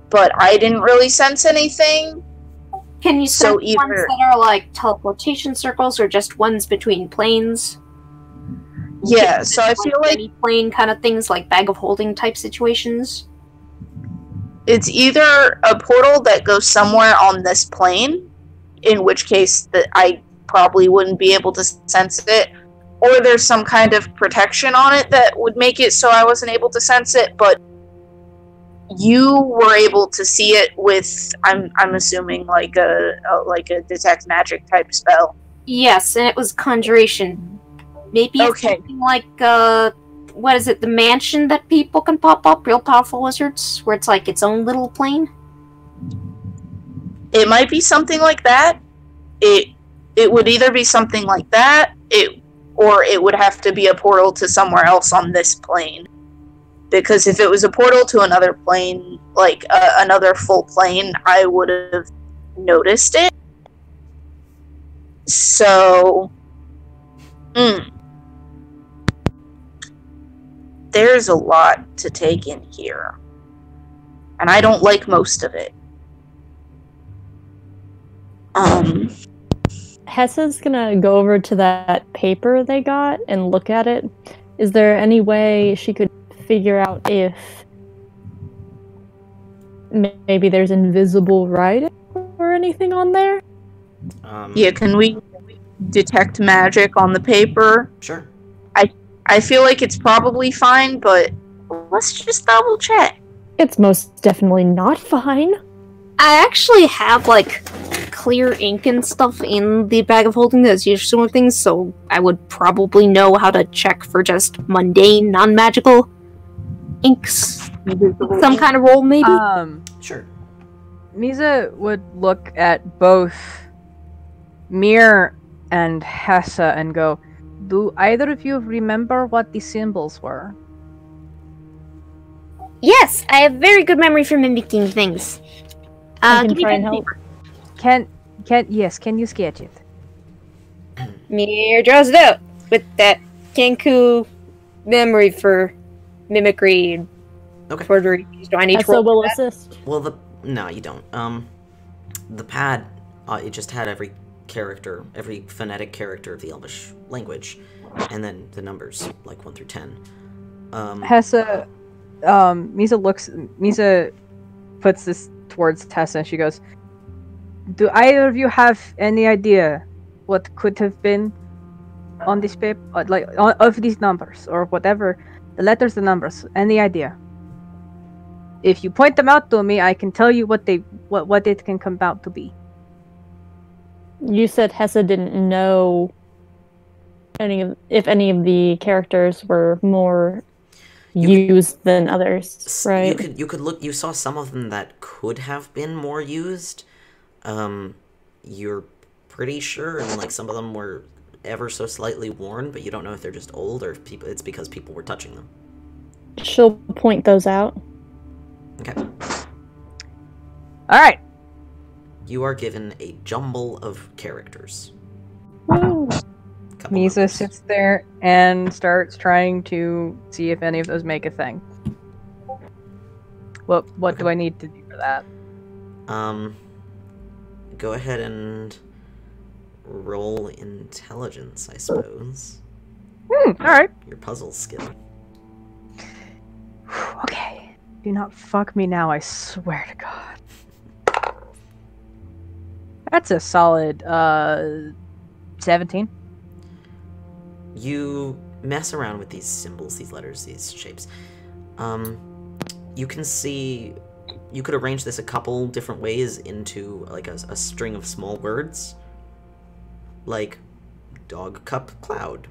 but I didn't really sense anything. Can you sense ones that are like teleportation circles, or just ones between planes? Yeah, so I feel like plane kind of things, like bag of holding type situations. It's either a portal that goes somewhere on this plane, in which case that I probably wouldn't be able to sense it, or there's some kind of protection on it that would make it so I wasn't able to sense it, but you were able to see it with, I'm assuming, like a detect magic type spell. Yes, and it was conjuration. Maybe it's something like, what is it, the mansion that people can pop up, real powerful wizards, where it's like its own little plane? It might be something like that. It would either be something like that, or it would have to be a portal to somewhere else on this plane. Because if it was a portal to another plane, like another full plane, I would have noticed it. So, there's a lot to take in here. And I don't like most of it. Hessa's gonna go over to that paper they got and look at it. Is there any way she could figure out if maybe there's invisible writing or anything on there? Yeah, can we detect magic on the paper? Sure. I feel like it's probably fine, but let's just double check. It's most definitely not fine. I actually have, like, clear ink and stuff in the bag of holding that's used for things, so I would probably know how to check for just mundane, non-magical inks. Some kind of roll, maybe? Sure. Misa would look at both Mir and Hessa and go, do either of you remember what the symbols were? Yes, I have very good memory for mimicking things. I can try and help. Can you sketch it? Mir draws it out with that Kenku memory for mimicry. Okay. Forgery. Do I need to roll will that? assist. Well, No, you don't. The pad, it just had every character, every phonetic character of the Elvish language, and then the numbers, like 1 through 10. Hessa, Misa puts this towards Tessa, and she goes, "Do either of you have any idea what could have been on this paper, of these numbers, or whatever, the letters, the numbers? Any idea? If you point them out to me, I can tell you what it can come out to be." You said Hessa didn't know if any of the characters were more used than others, right? You could look. You saw some of them that could have been more used. You're pretty sure, and like some of them were ever so slightly worn, but you don't know if they're just old or if it's because people were touching them. She'll point those out. Okay. All right. You are given a jumble of characters. Misa sits there and starts trying to see if any of those make a thing. What do I need to do for that? Go ahead and roll intelligence, I suppose. All right. Your puzzle skill. Okay. Do not fuck me now, I swear to God. That's a solid 17. You mess around with these symbols, these letters, these shapes. You can see you could arrange this a couple different ways into like a string of small words, like dog, cup, cloud,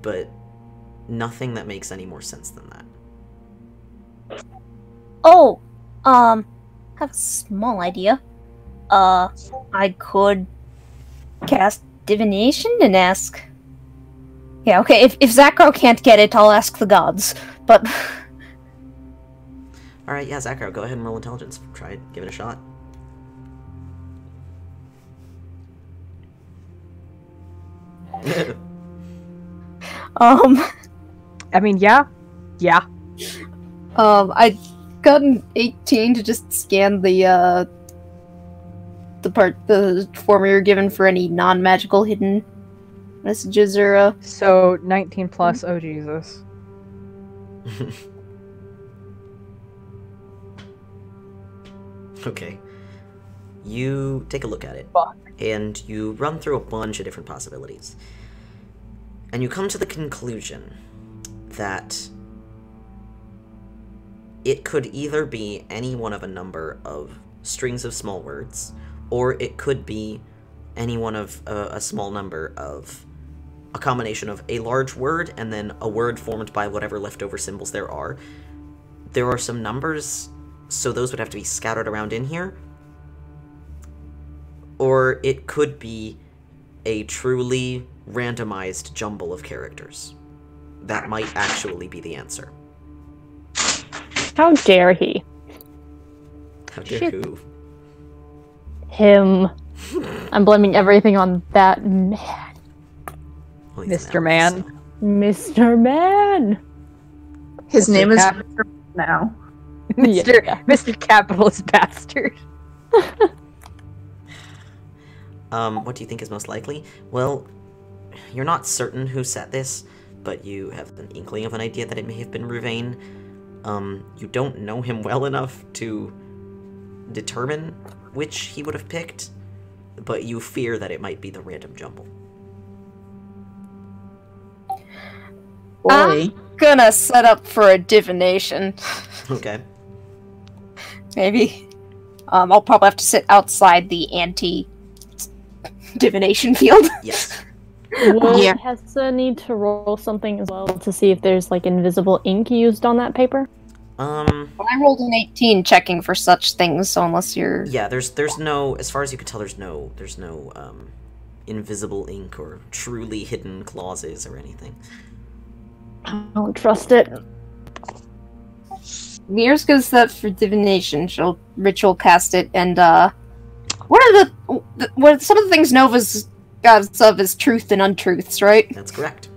but nothing that makes any more sense than that. Oh, have a small idea. I could cast divination and ask. Yeah, okay. If Zakro can't get it, I'll ask the gods. But all right, yeah, Zakro, go ahead and roll intelligence. Try it. Give it a shot. I mean, yeah. I got an 18 to just scan the form you're given for any non-magical hidden messages or So 19 plus. Oh Jesus. Okay. You take a look at it, and you run through a bunch of different possibilities. And you come to the conclusion that it could either be any one of a number of strings of small words, or it could be any one of a small number of a combination of a large word and then a word formed by whatever leftover symbols there are. There are some numbers, so those would have to be scattered around in here. Or it could be a truly randomized jumble of characters. That might actually be the answer. How dare he? How dare who? Him. I'm blaming everything on that man. Well, Mr. Man. So. Mr. Man! His name is Mr. now. Mr. Capitalist Bastard. What do you think is most likely? Well, you're not certain who set this, but you have an inkling of an idea that it may have been Ruvain. You don't know him well enough to determine which he would have picked, but you fear that it might be the random jumble. I'm gonna set up for a divination. Okay. Maybe. I'll probably have to sit outside the anti-divination field. Yes. Will Hessa need to roll something as well to see if there's like invisible ink used on that paper? I rolled an 18 checking for such things, so unless you're... Yeah, there's no, as far as you can tell, there's no invisible ink or truly hidden clauses or anything. I don't trust it. Mirska's set for divination. She'll ritual cast it, and what are what some of the things Nova's got of is truth and untruths, right? That's correct.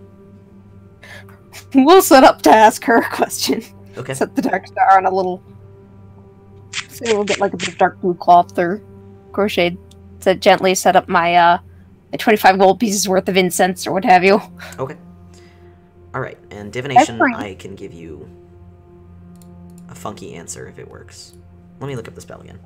We'll set up to ask her a question. Okay. Set the Dark Star on a little we'll get like a bit of dark blue cloth or crochet to gently set up my 25 gold pieces worth of incense or what have you. Okay. Alright, and divination, I can give you a funky answer if it works. Let me look up the spell again.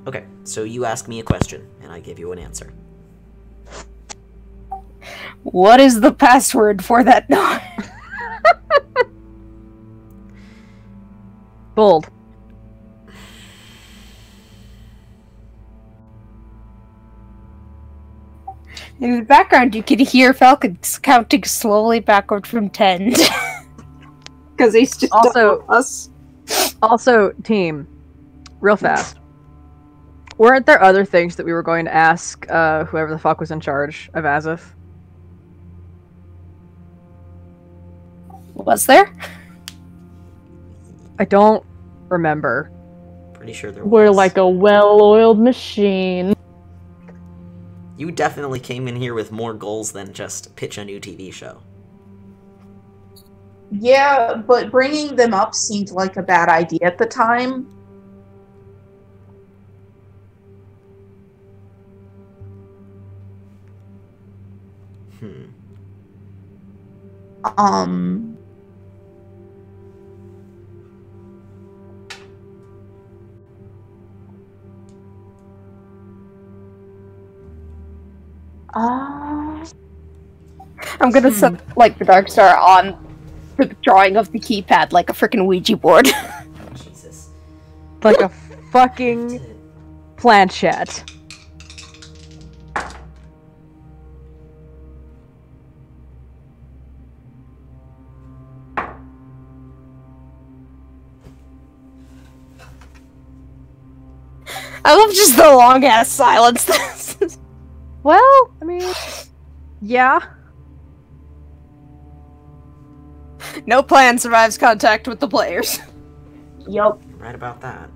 Okay, so you ask me a question, and I give you an answer. What is the password for that knot? Bold. In the background, you can hear Falcon counting slowly backward from 10. Because he's just also us. Also, team, real fast. Weren't there other things that we were going to ask whoever the fuck was in charge of Azuth? Was there? I don't remember. Pretty sure there was. We're like a well-oiled machine. You definitely came in here with more goals than just pitch a new TV show. Yeah, but bringing them up seemed like a bad idea at the time. I'm gonna set like the Dark Star on the drawing of the keypad like a freaking Ouija board. Jesus. Like a fucking planchette. I love just the long ass silence. Well, I mean, yeah. No plan survives contact with the players. Yup. Right about that.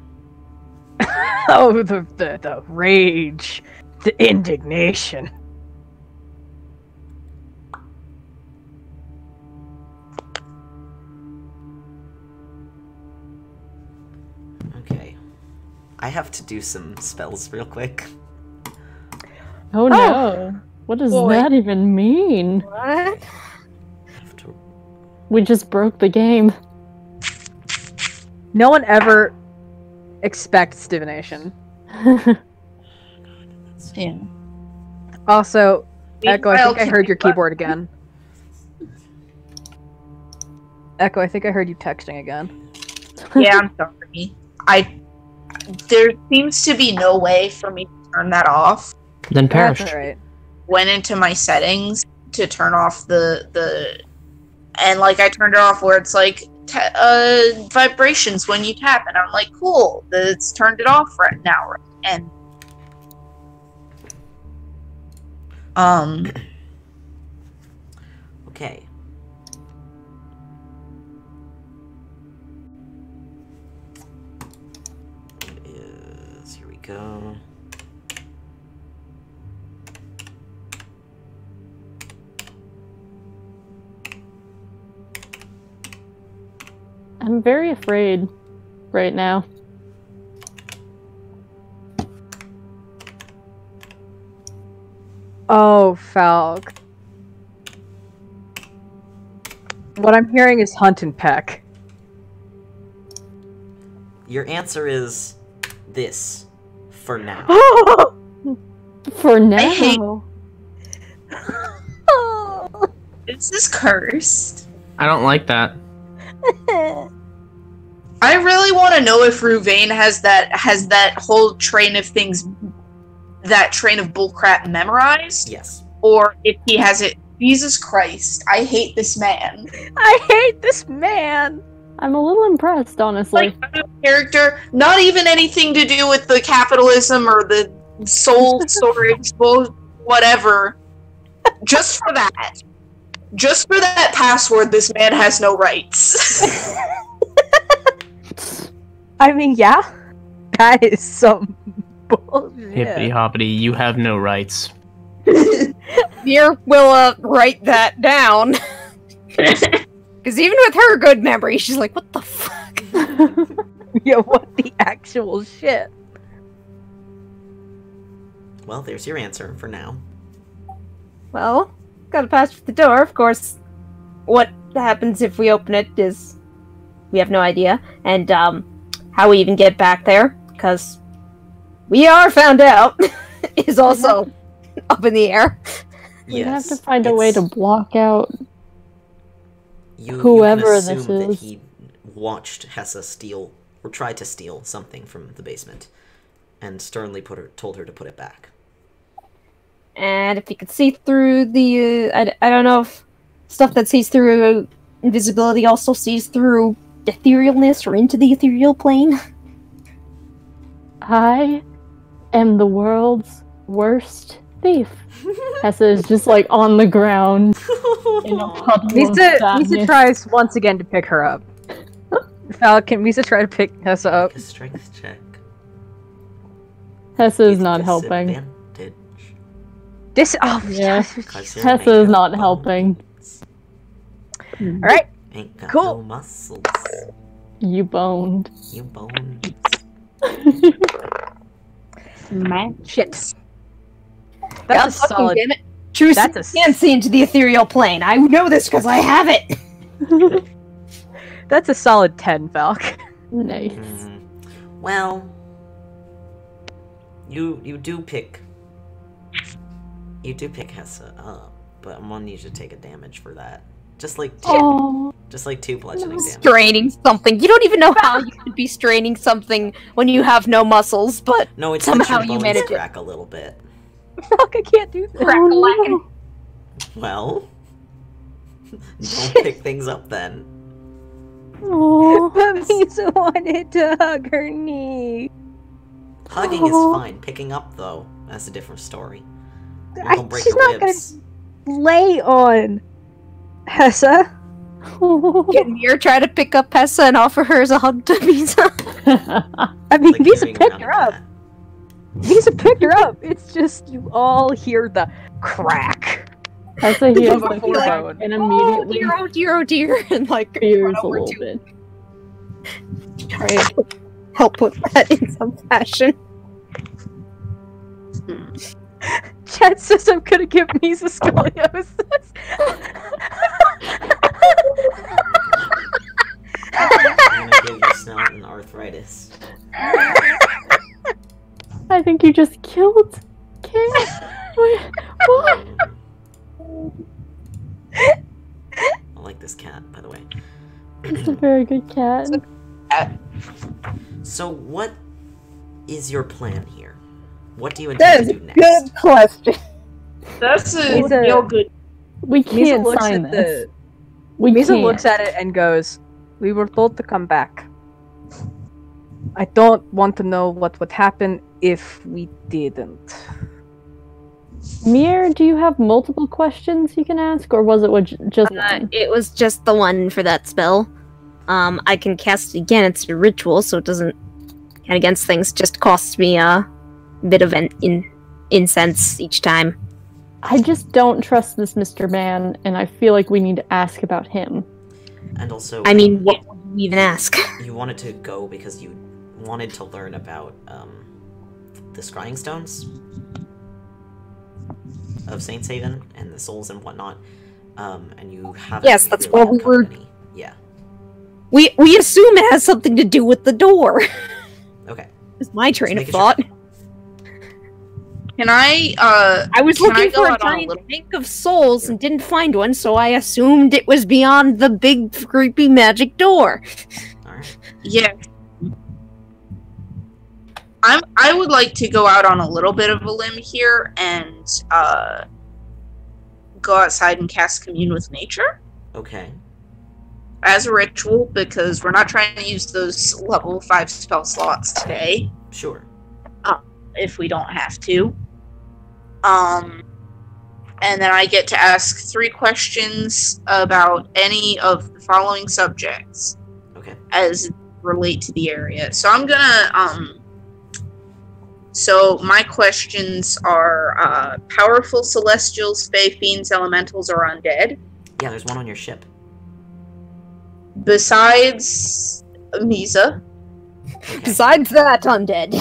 Oh, the rage, the indignation. Okay. I have to do some spells real quick. Oh no. What does that even mean? What? We just broke the game. No one ever expects divination. Yeah. Also, Echo, I think I heard your keyboard again. Echo, I think I heard you texting again. Yeah, I'm sorry. There seems to be no way for me to turn that off. Then perish. That's alright. Went into my settings to turn off the and like I turned it off where it's like vibrations when you tap, and I'm like, cool, it's turned it off right now, and Okay. Here we go. I'm very afraid right now. Oh, Falc. What I'm hearing is hunt and peck. Your answer is this, for now. For now. I hate. Is this cursed? I don't like that. I really want to know if Ruvain has that whole train of things, that train of bullcrap memorized. Yes. Or if he has it. Jesus Christ, I hate this man. I hate this man. I'm a little impressed, honestly. Like, character, not even anything to do with the capitalism or the soul storage, whatever. Just for that. Just for that password, this man has no rights. I mean, yeah. That is some Bullshit. Hippity hoppity, you have no rights. Mir will write that down. Because even with her good memory, she's like, what the fuck? Yeah, what the actual shit? Well, there's your answer for now. Well, gotta pass through the door, of course. What happens if we open it is... we have no idea. And, how we even get back there, because we are found out, is also up in the air. We have to find a way to block out you whoever can assume this that is. he watched Hessa steal, or tried to steal something from the basement, and sternly told her to put it back. And if you could see through the... I don't know if stuff that sees through invisibility also sees through etherealness or into the ethereal plane. I am the world's worst thief. Hessa is just like on the ground in a puddle of sadness. Misa tries once again to pick her up. Falcon, Misa try to pick Hessa up. Make a strength check. Hessa is not helping. Disadvantage. Yeah. 'Cause your Hessa is makeup not bones helping. Alright, Ain't got Cool. no muscles. You boned. You bones. Man. shit. That's a solid. Damn it. True, That's a can see into the ethereal plane. I know this because I have it. That's a solid 10, Falc. Nice. Well, you do pick Hessa up, but I'm gonna need you to take a damage for that. Just like two bludgeoning damage. Straining something. You don't even know how you could be straining something when you have no muscles, but No, it's somehow that your you bones managed it. crack a little bit. Falc, I can't do that. Crack-a-lackin'. Well, don't pick things up then. Oh. But Misa wanted to hug her knee. Hugging is fine. Picking up, though, that's a different story. You're gonna break She's your not ribs. gonna lay on Hessa. Can Mir try to pick up Hessa and offer her as a hug to Misa? I mean, Like Misa carrying picked around her a up. cat. Misa picked her up. It's just you all hear the crack. Hessa hears Of a the four crack bone. and Oh immediately dear, oh dear, oh dear, and like fears run a over little to bit. try and help with that in some fashion. Chad says I'm gonna give Misa scoliosis. I'm gonna give you snout and arthritis. I think you just killed Cat. What? I like this cat, by the way. It's a very good cat. So, what is your plan here? What do you That intend is to a do next? good question. That's a Misa- real good. We Misa can't looks sign at this. the. We Misa can't. looks at it and goes, "We were told to come back. I don't want to know what would happen if we didn't." Mir, do you have multiple questions you can ask, or was it just one? It was just the one for that spell. I can cast it again. It's a ritual, so it doesn't count against things. Just costs me a bit of incense each time. I just don't trust this Mr. Man, and I feel like we need to ask about him. And also, I mean, what would you even ask? you wanted to go because you wanted to learn about the scrying stones of Saint's Haven and the souls and whatnot. And you haven't. Yes, that's really what we had were- company. Yeah. We assume it has something to do with the door. Okay. It's my train of making sure. thought. Can I? I was Can I looking go for a out on a giant little- bank of souls and didn't find one, so I assumed it was beyond the big creepy magic door. All right. Yeah. I would like to go out on a little bit of a limb here and go outside and cast Commune with Nature Okay. as a ritual because we're not trying to use those level 5 spell slots today Sure. if we don't have to. And then I get to ask 3 questions about any of the following subjects Okay. as relate to the area. So I'm gonna So my questions are powerful celestials, fae, fiends, elementals, or undead. Yeah, there's one on your ship. Besides Misa. Okay. Besides that, undead.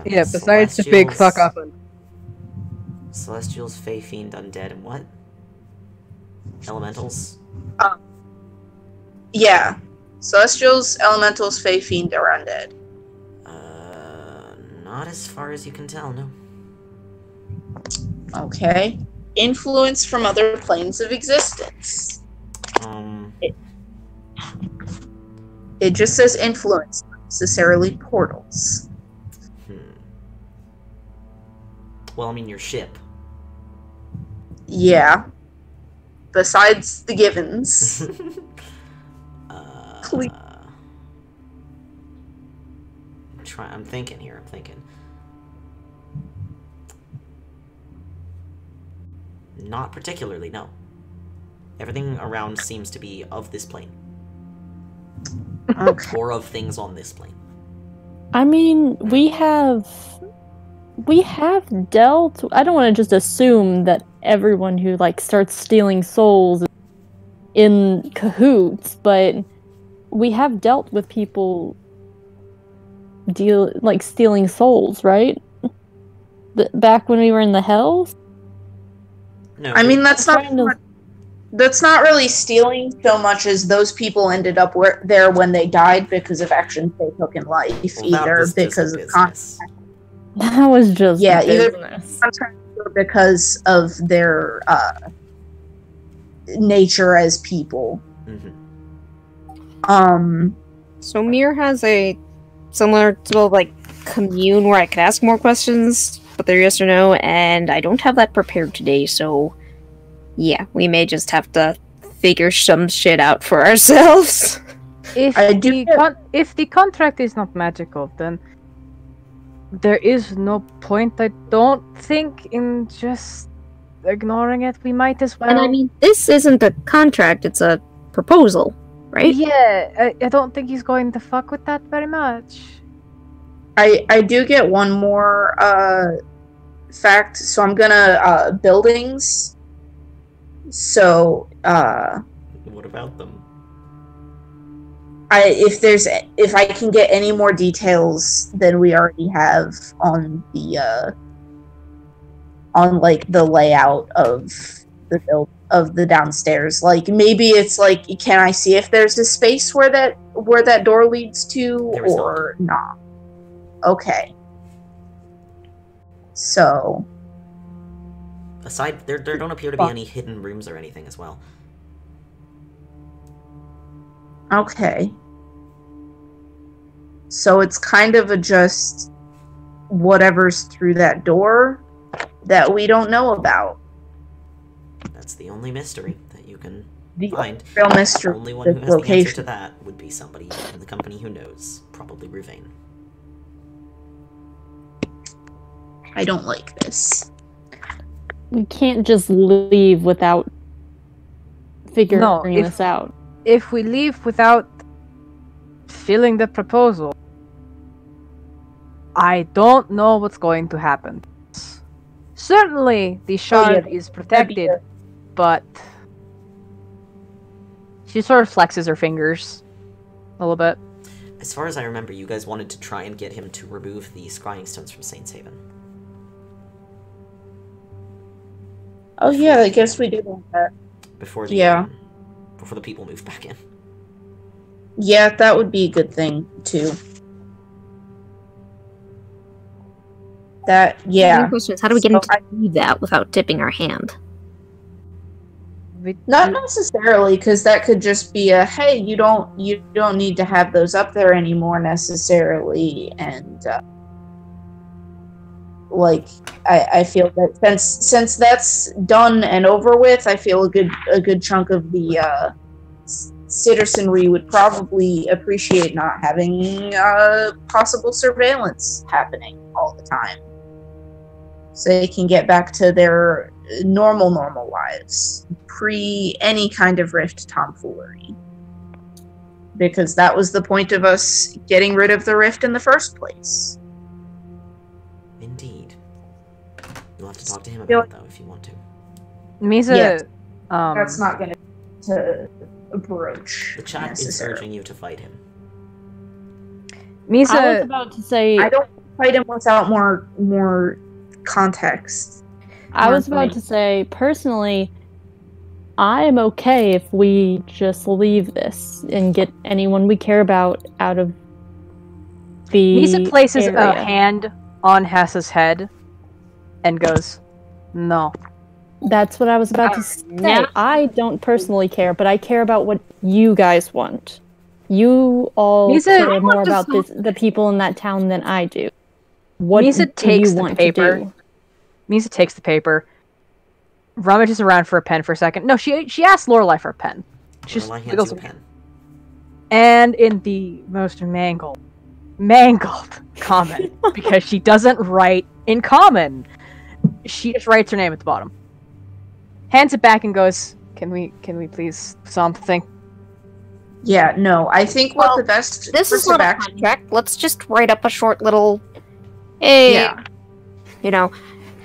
Yeah, besides the big fuck off. Celestials, fae, fiend, undead, and what? Elementals? Yeah. Celestials, elementals, fae, fiend, or undead. Not as far as you can tell, no. Okay. Influence from other planes of existence. It just says influence, not necessarily portals. Well, I mean, your ship. Yeah. Besides the givens. Please. I'm thinking here, Not particularly, no. Everything around seems to be of this plane. Okay. Or of things on this plane. I mean, we have dealt. I don't want to just assume that everyone who like starts stealing souls is in cahoots, but we have dealt with people stealing souls, right? Back when we were in the Hells. No, I mean that's not really stealing so much as those people ended up there when they died because of actions they took in life, either because of contract. That was just business. Either because of their nature as people. So Mir has a similar to like commune where I could ask more questions, but they're yes or no, and I don't have that prepared today, so yeah, we may just have to figure some shit out for ourselves. If the contract is not magical, then there is no point, I don't think, in just ignoring it. We might as well. And I mean, this isn't a contract, it's a proposal, right? Yeah, I don't think he's going to fuck with that very much. I do get one more fact, so I'm gonna buildings. So what about them? If I can get any more details than we already have on the the layout of the downstairs, like maybe it's like, can I see if there's a space where that door leads to, or not? Okay. So aside, there don't appear to be any hidden rooms or anything as well. Okay. So it's kind of just whatever's through that door that we don't know about. That's the only mystery that you can find. Real mystery. The only one who has the answer to that would be somebody in the company who knows, probably Ruvain. I don't like this. We can't just leave without figuring this out. If we leave without filling the proposal, I don't know what's going to happen. Certainly, the shard is protected, but she sort of flexes her fingers a little bit. As far as I remember, you guys wanted to try and get him to remove the scrying stones from Saint's Haven. Oh yeah, I guess we did want that. Before the people move back in. Yeah, that would be a good thing too. The question is, how do we get him to do that without tipping our hand? Not necessarily, because that could just be a, hey, you don't need to have those up there anymore necessarily, and I feel that since that's done and over with, I feel a good chunk of the citizenry would probably appreciate not having possible surveillance happening all the time, so they can get back to their normal lives pre any kind of rift tomfoolery, because that was the point of us getting rid of the rift in the first place. You'll have to talk to him about it, though, if you want to. Misa, that's not going to broach. The chat is urging you to fight him. Misa, I was about to say... I don't fight him without more context. I was about to say, personally, I am okay if we just leave this and get anyone we care about out of the Misa places area. a hand on Hessa's head and goes, "No." That's what I was about to say. no. I don't personally care, but I care about what you guys want. You all Misa, care more about the people in that town than I do. What Misa do takes you the want paper. to do? Misa takes the paper, rummages around for a pen for a second. No, she asked Lorelai for a pen. She Lorelai hands wiggles you a her- pen. And in the most mangled comment, because she doesn't write in common, she just writes her name at the bottom. Hands it back and goes, "Can we please something?" Yeah, no. I think what the best This is course of not a action- contract. Let's just write up a short little... Hey, Yeah. you know,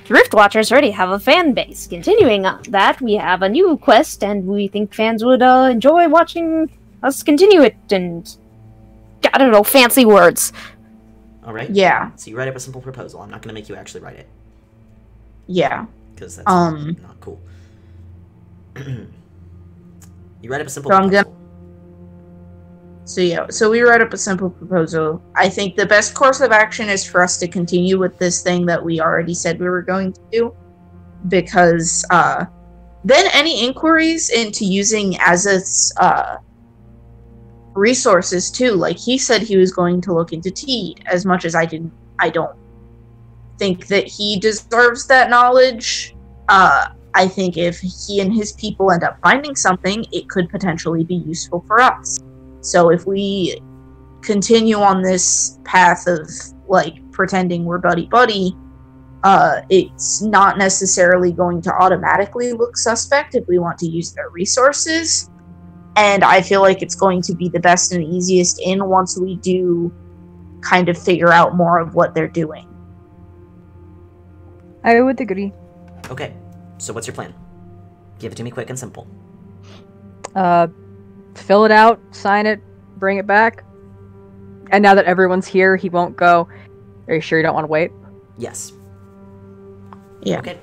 Rift Watchers already have a fan base. Continuing on that, we have a new quest, and we think fans would enjoy watching us continue it, and... I don't know, fancy words. Alright? Yeah. So you write up a simple proposal. I'm not going to make you actually write it. Yeah. Because that's Um, not cool. You write up a simple So I'm proposal. So we write up a simple proposal. I think the best course of action is for us to continue with this thing that we already said we were going to do, because then any inquiries into using Azuth's resources too, like he said he was going to look into Teed. As much as I don't think that he deserves that knowledge. I think if he and his people end up finding something, it could potentially be useful for us. So if we continue on this path of, like, pretending we're buddy-buddy, it's not necessarily going to automatically look suspect if we want to use their resources. And I feel like it's going to be the best and easiest in once we do kind of figure out more of what they're doing. I would agree. Okay. So what's your plan? Give it to me quick and simple. Fill it out, sign it, bring it back. And now that everyone's here, he won't go, "Are you sure you don't want to wait?" Yes. Yeah. Okay.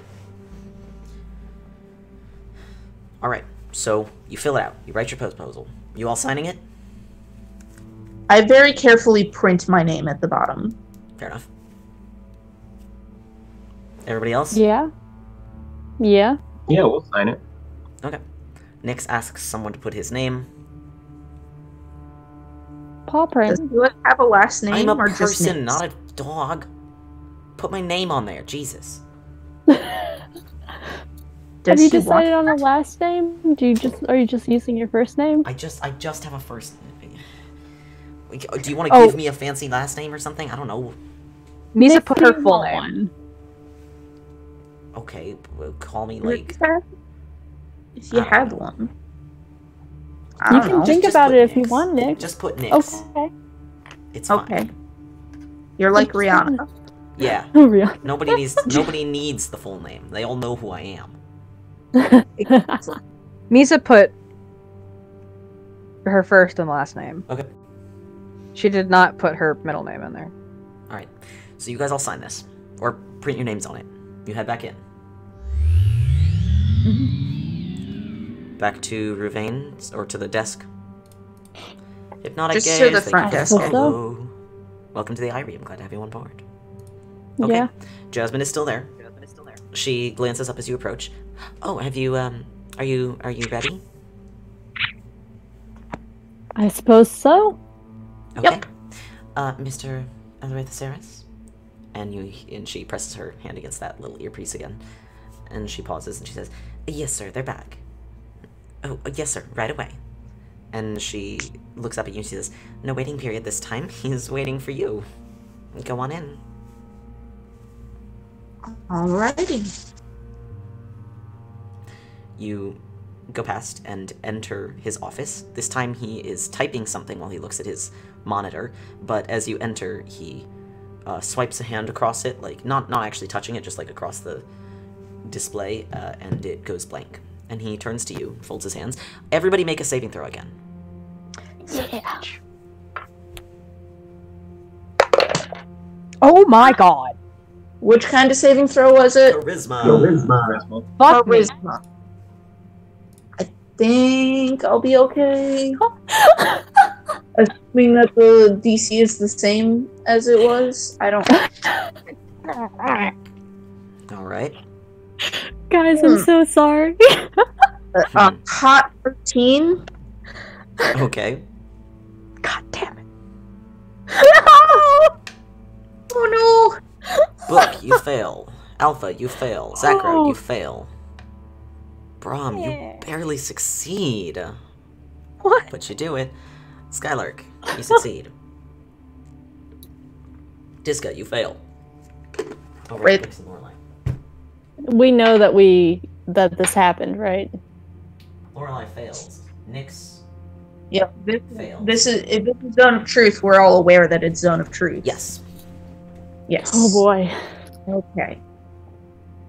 Alright. So you fill it out. You write your proposal. You all signing it? I very carefully print my name at the bottom. Fair enough. Everybody else? Yeah. Yeah. Yeah, we'll sign it. Okay. Nyx asks someone to put his name. Paw Does print. he have a last name I'm a or just person, names? not a dog. Put my name on there. Jesus. Have Does you he want decided on a last name? Are you just using your first name? I just have a first. Do you want to give me a fancy last name or something? I don't know. Misa put her full name. Okay, well, call me like. If you I don't had know. one. You can think Just about put it if you Nyx. want, Nick. Just put Nyx. Okay. It's fine. Okay. You're like Rihanna. Yeah. Real. Nobody needs the full name. They all know who I am. Misa put her first and last name. Okay. She did not put her middle name in there. All right. So you guys all sign this, or print your names on it. You head back in. Back to Ruvain's, or to the desk. Hypnotic Just gaze. to the thank front you. desk. Hello. Welcome to the Irie. I'm glad to have you on board. Okay. Yeah. Jasmine is still there. She glances up as you approach. Oh, have you are you ready? I suppose so. Okay. Yep. Mr. Azuth, and she presses her hand against that little earpiece again, and she pauses and she says, "Yes, sir, they're back." "Oh, yes, sir, right away." And she looks up at you and she says, "No waiting period this time. He's waiting for you. Go on in." Alrighty. You go past and enter his office. This time he is typing something while he looks at his monitor, but as you enter, he swipes a hand across it, like not actually touching it, just like across the display, and it goes blank. And he turns to you, folds his hands. Everybody make a saving throw again. Yeah. Oh my god. Which kind of saving throw was it? Charisma. Fuck me. Charisma. I think I'll be okay. Assuming that the DC is the same as it was. I don't. All right. Guys, I'm so sorry. Hot 13. Okay. God damn it. Oh Book, you fail. Alpha, you fail. Zacro, you fail. Brahm, you barely succeed. What? But you do it. Skylark, you succeed. Diska, you fail. Oh, Right. Next to Lorelei. We know that this happened, right? Lorelei fails. Nyx Yeah, fails. this is if this is Zone of Truth. We're all aware that it's Zone of Truth. Yes. Yes. Oh boy. Okay.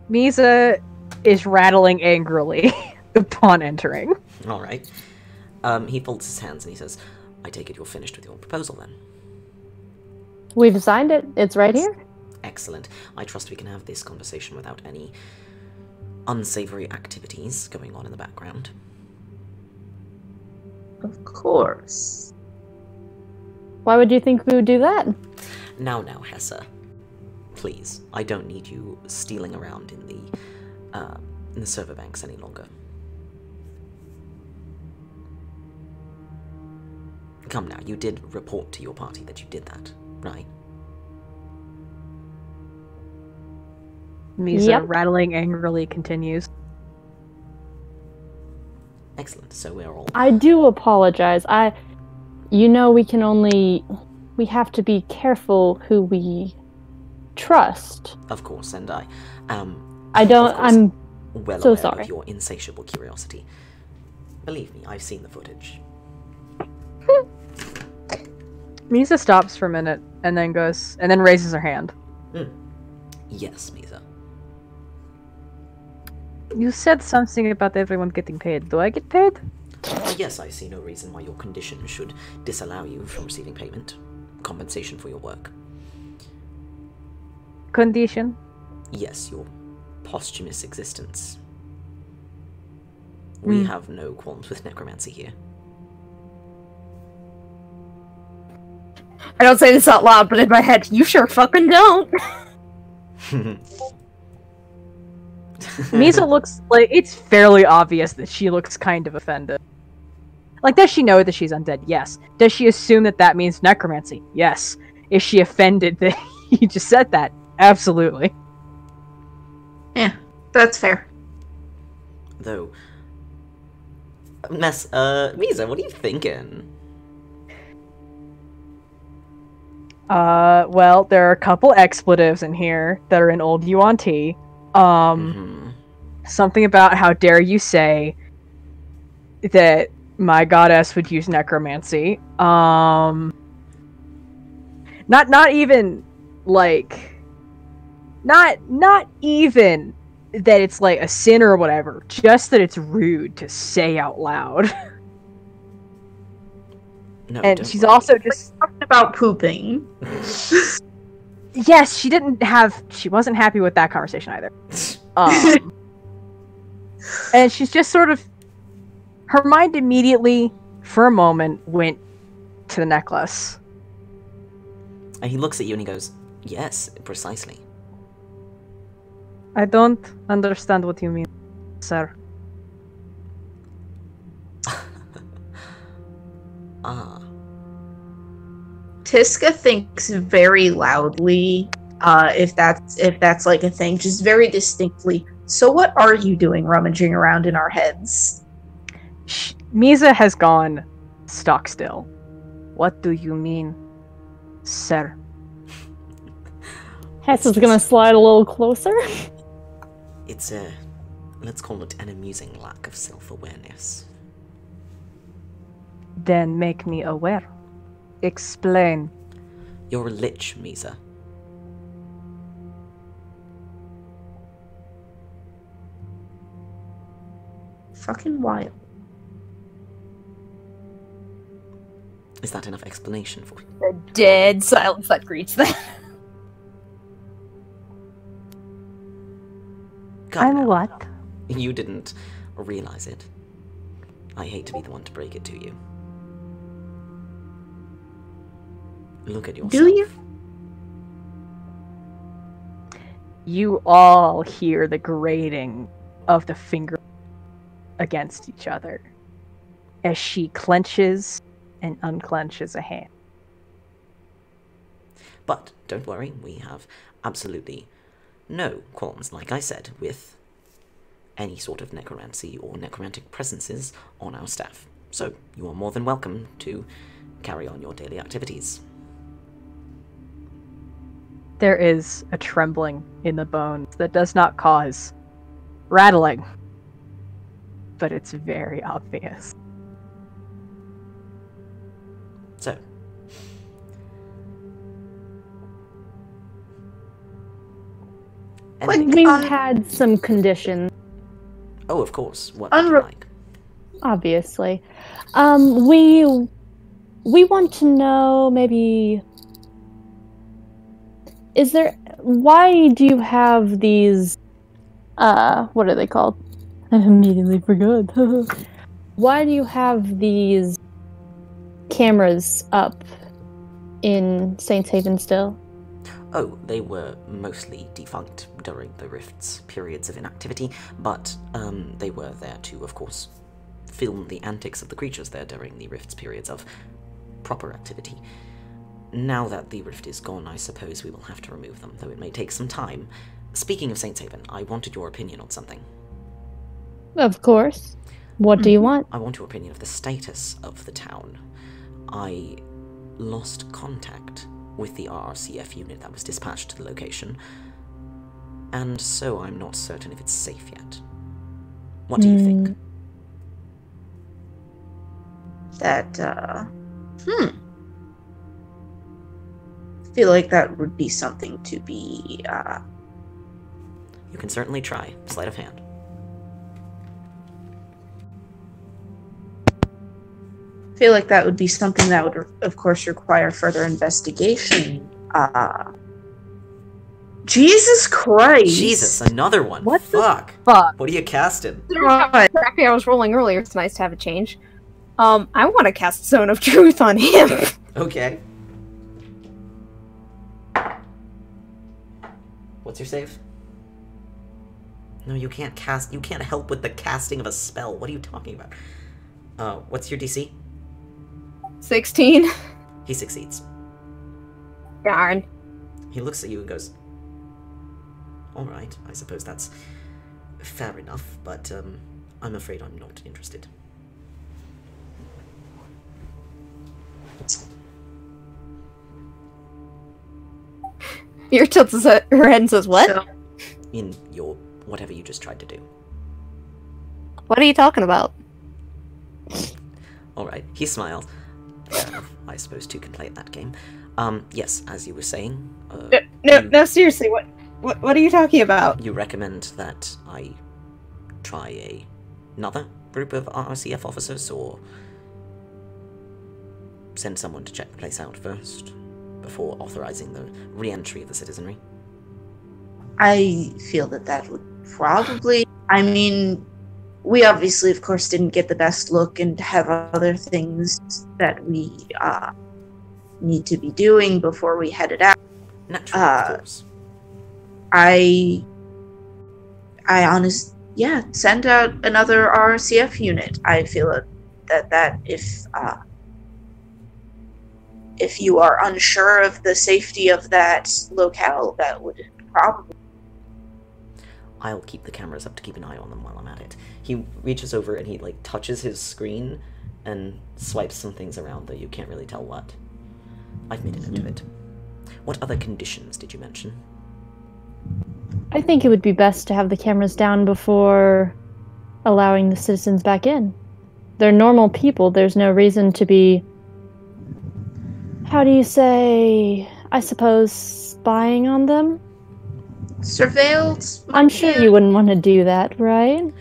Misa is rattling angrily upon entering. All right. He folds his hands and he says, I take it you're finished with your proposal then. We've signed it. It's right here. Excellent. I trust we can have this conversation without any unsavory activities going on in the background. Of course. Why would you think we would do that? Now, Hessa. Please, I don't need you stealing around in the server banks any longer. Come now, you did report to your party that you did that, right? Misa rattling angrily continues. Excellent, so we're all... I do apologize. You know, we have to be careful who we trust. Of course, and I'm well so aware sorry. of your insatiable curiosity. Believe me, I've seen the footage. Misa stops for a minute and then raises her hand. Yes, Misa. You said something about everyone getting paid. Do I get paid? Yes, I see no reason why your condition should disallow you from receiving payment. Compensation for your work. Condition? Yes, your posthumous existence. We have no qualms with necromancy here. I don't say this out loud, but in my head, you sure fucking don't. Misa looks like it's fairly obvious that she looks kind of offended. Like, does she know that she's undead? Yes. Does she assume that that means necromancy? Yes. Is she offended that he just said that? Absolutely. Yeah, that's fair. Though, Misa, what are you thinking? Well, there are a couple expletives in here that are in Old Yuan-Ti. Something about how dare you say that my goddess would use necromancy. Not even like not even that it's like a sin or whatever, just that it's rude to say out loud. No, and she's also just Talking about pooping. yes, she wasn't happy with that conversation either. And she's just sort of, her mind immediately, for a moment, went to the necklace. And he looks at you and he goes, yes, precisely. I don't understand what you mean, sir. Tiska thinks very loudly, if that's like a thing, just very distinctly. So what are you doing rummaging around in our heads? Misa has gone stock still. What do you mean, sir? Hessa's gonna slide a little closer. It's let's call it an amusing lack of self-awareness. Then make me aware. Explain. You're a lich, Misa. fucking wild. Is that enough explanation for you? The dead silence that greets them. I'm what? You didn't realize it. I hate to be the one to break it to you. Look at yourself. Do you? You all hear the grating of the finger against each other as she clenches and unclenches a hand. But don't worry, we have absolutely no qualms, like I said, with any sort of necromancy or necromantic presences on our staff. So you are more than welcome to carry on your daily activities. There is a trembling in the bones that does not cause rattling, but it's very obvious. So, We've had some conditions. Oh, of course. What would you like? Obviously. We want to know, maybe... Why do you have these... what are they called? I immediately forgot. Why do you have these cameras up in Saints Haven still? Oh, they were mostly defunct during the Rift's periods of inactivity, but they were there to, of course, film the antics of the creatures there during the Rift's periods of proper activity. Now that the Rift is gone, I suppose we will have to remove them, though it may take some time. Speaking of Saints Haven, I wanted your opinion on something. Of course. What do you want? I want your opinion of the status of the town. I lost contact with the RRCF unit that was dispatched to the location, and so I'm not certain if it's safe yet. What do you think? I feel like that would be something to be, You can certainly try. Sleight of hand. I feel like that would be something that would, of course, require further investigation. Jesus Christ! Jesus, another one. What the fuck? Fuck. What are you casting? How crappy I was rolling earlier. It's nice to have a change. I want to cast Zone of Truth on him. Okay. What's your save? No, you can't cast. You can't help with the casting of a spell. What are you talking about? What's your DC? 16. He succeeds. Darn. He looks at you and goes, "Alright, I suppose that's fair enough, but I'm afraid I'm not interested." Your tilts her head and says, what? So, In your whatever you just tried to do. What are you talking about? Alright, he smiles. Fair enough, I suppose two can play at that game. Yes, as you were saying... No, seriously, what are you talking about? You recommend that I try another group of RCF officers, or send someone to check the place out first, before authorizing the re-entry of the citizenry? I feel that would probably... I mean, we obviously, of course, didn't get the best look and have other things that we need to be doing before we headed out. Naturally, of course. I honestly, send out another RCF unit. I feel that if you are unsure of the safety of that locale, that would probably... I'll keep the cameras up to keep an eye on them while I'm at it. He reaches over and he, touches his screen and swipes some things around, though you can't really tell what. I've made a note of it. What other conditions did you mention? I think it would be best to have the cameras down before allowing the citizens back in. They're normal people. There's no reason to be... How do you say... I suppose spying on them? Surveilled? I'm sure you wouldn't want to do that, right?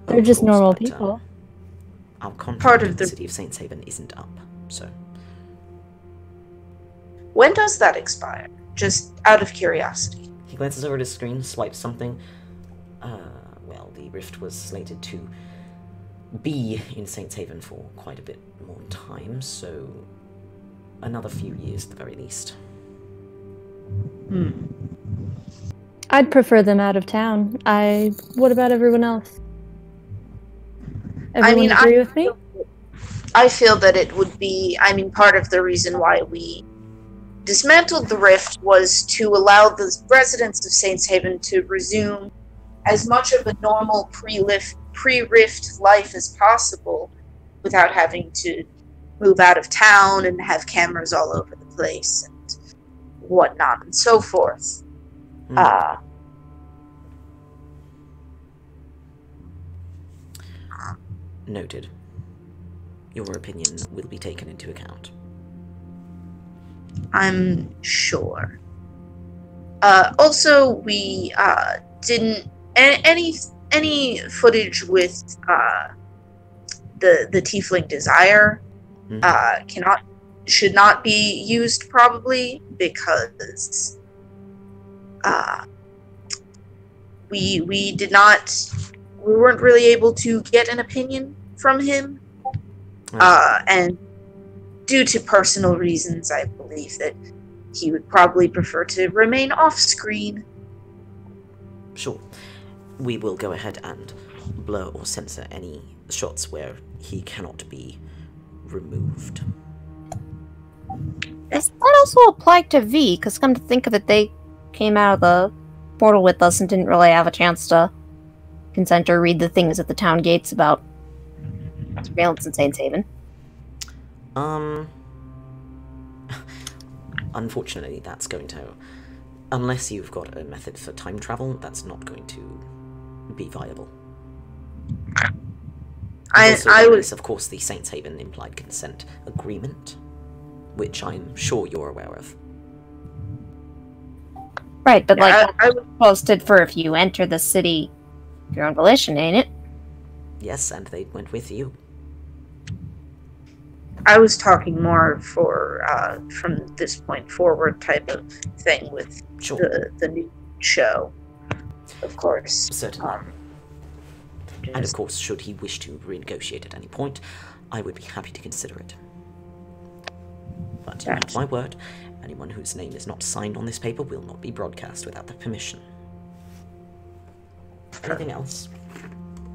They're just normal people. Our contract with the city of Saints Haven isn't up, so... When does that expire? Just out of curiosity. He glances over at his screen, swipes something. Well, the rift was slated to be in Saints Haven for quite a bit more time, so another few years at the very least. I'd prefer them out of town. What about everyone else? Everyone agree with me? I feel that it would be, part of the reason why we dismantled the rift was to allow the residents of Saints Haven to resume as much of a normal pre-rift life as possible without having to move out of town and have cameras all over the place and whatnot and so forth. Noted. Your opinion will be taken into account. I'm sure. Also, we didn't any footage with the Tiefling Desire should not be used probably because we weren't really able to get an opinion from him, and due to personal reasons, I believe that he would probably prefer to remain off-screen. Sure. We will go ahead and blur or censor any shots where he cannot be removed. Does that also apply to V? Because come to think of it, they came out of the portal with us and didn't really have a chance to consent or read the things at the town gates about surveillance in Saints Haven. Unfortunately, that's going to... Unless you've got a method for time travel, that's not going to be viable. Of course, the Saints Haven implied consent agreement, which I'm sure you're aware of. Right, but I was posted for if you enter the city of your own volition, ain't it? Yes, and they went with you. I was talking more for from this point forward type of thing with the new show, of course. Certainly. And of course, should he wish to renegotiate at any point, I would be happy to consider it. But you have my word, anyone whose name is not signed on this paper will not be broadcast without their permission. Anything else?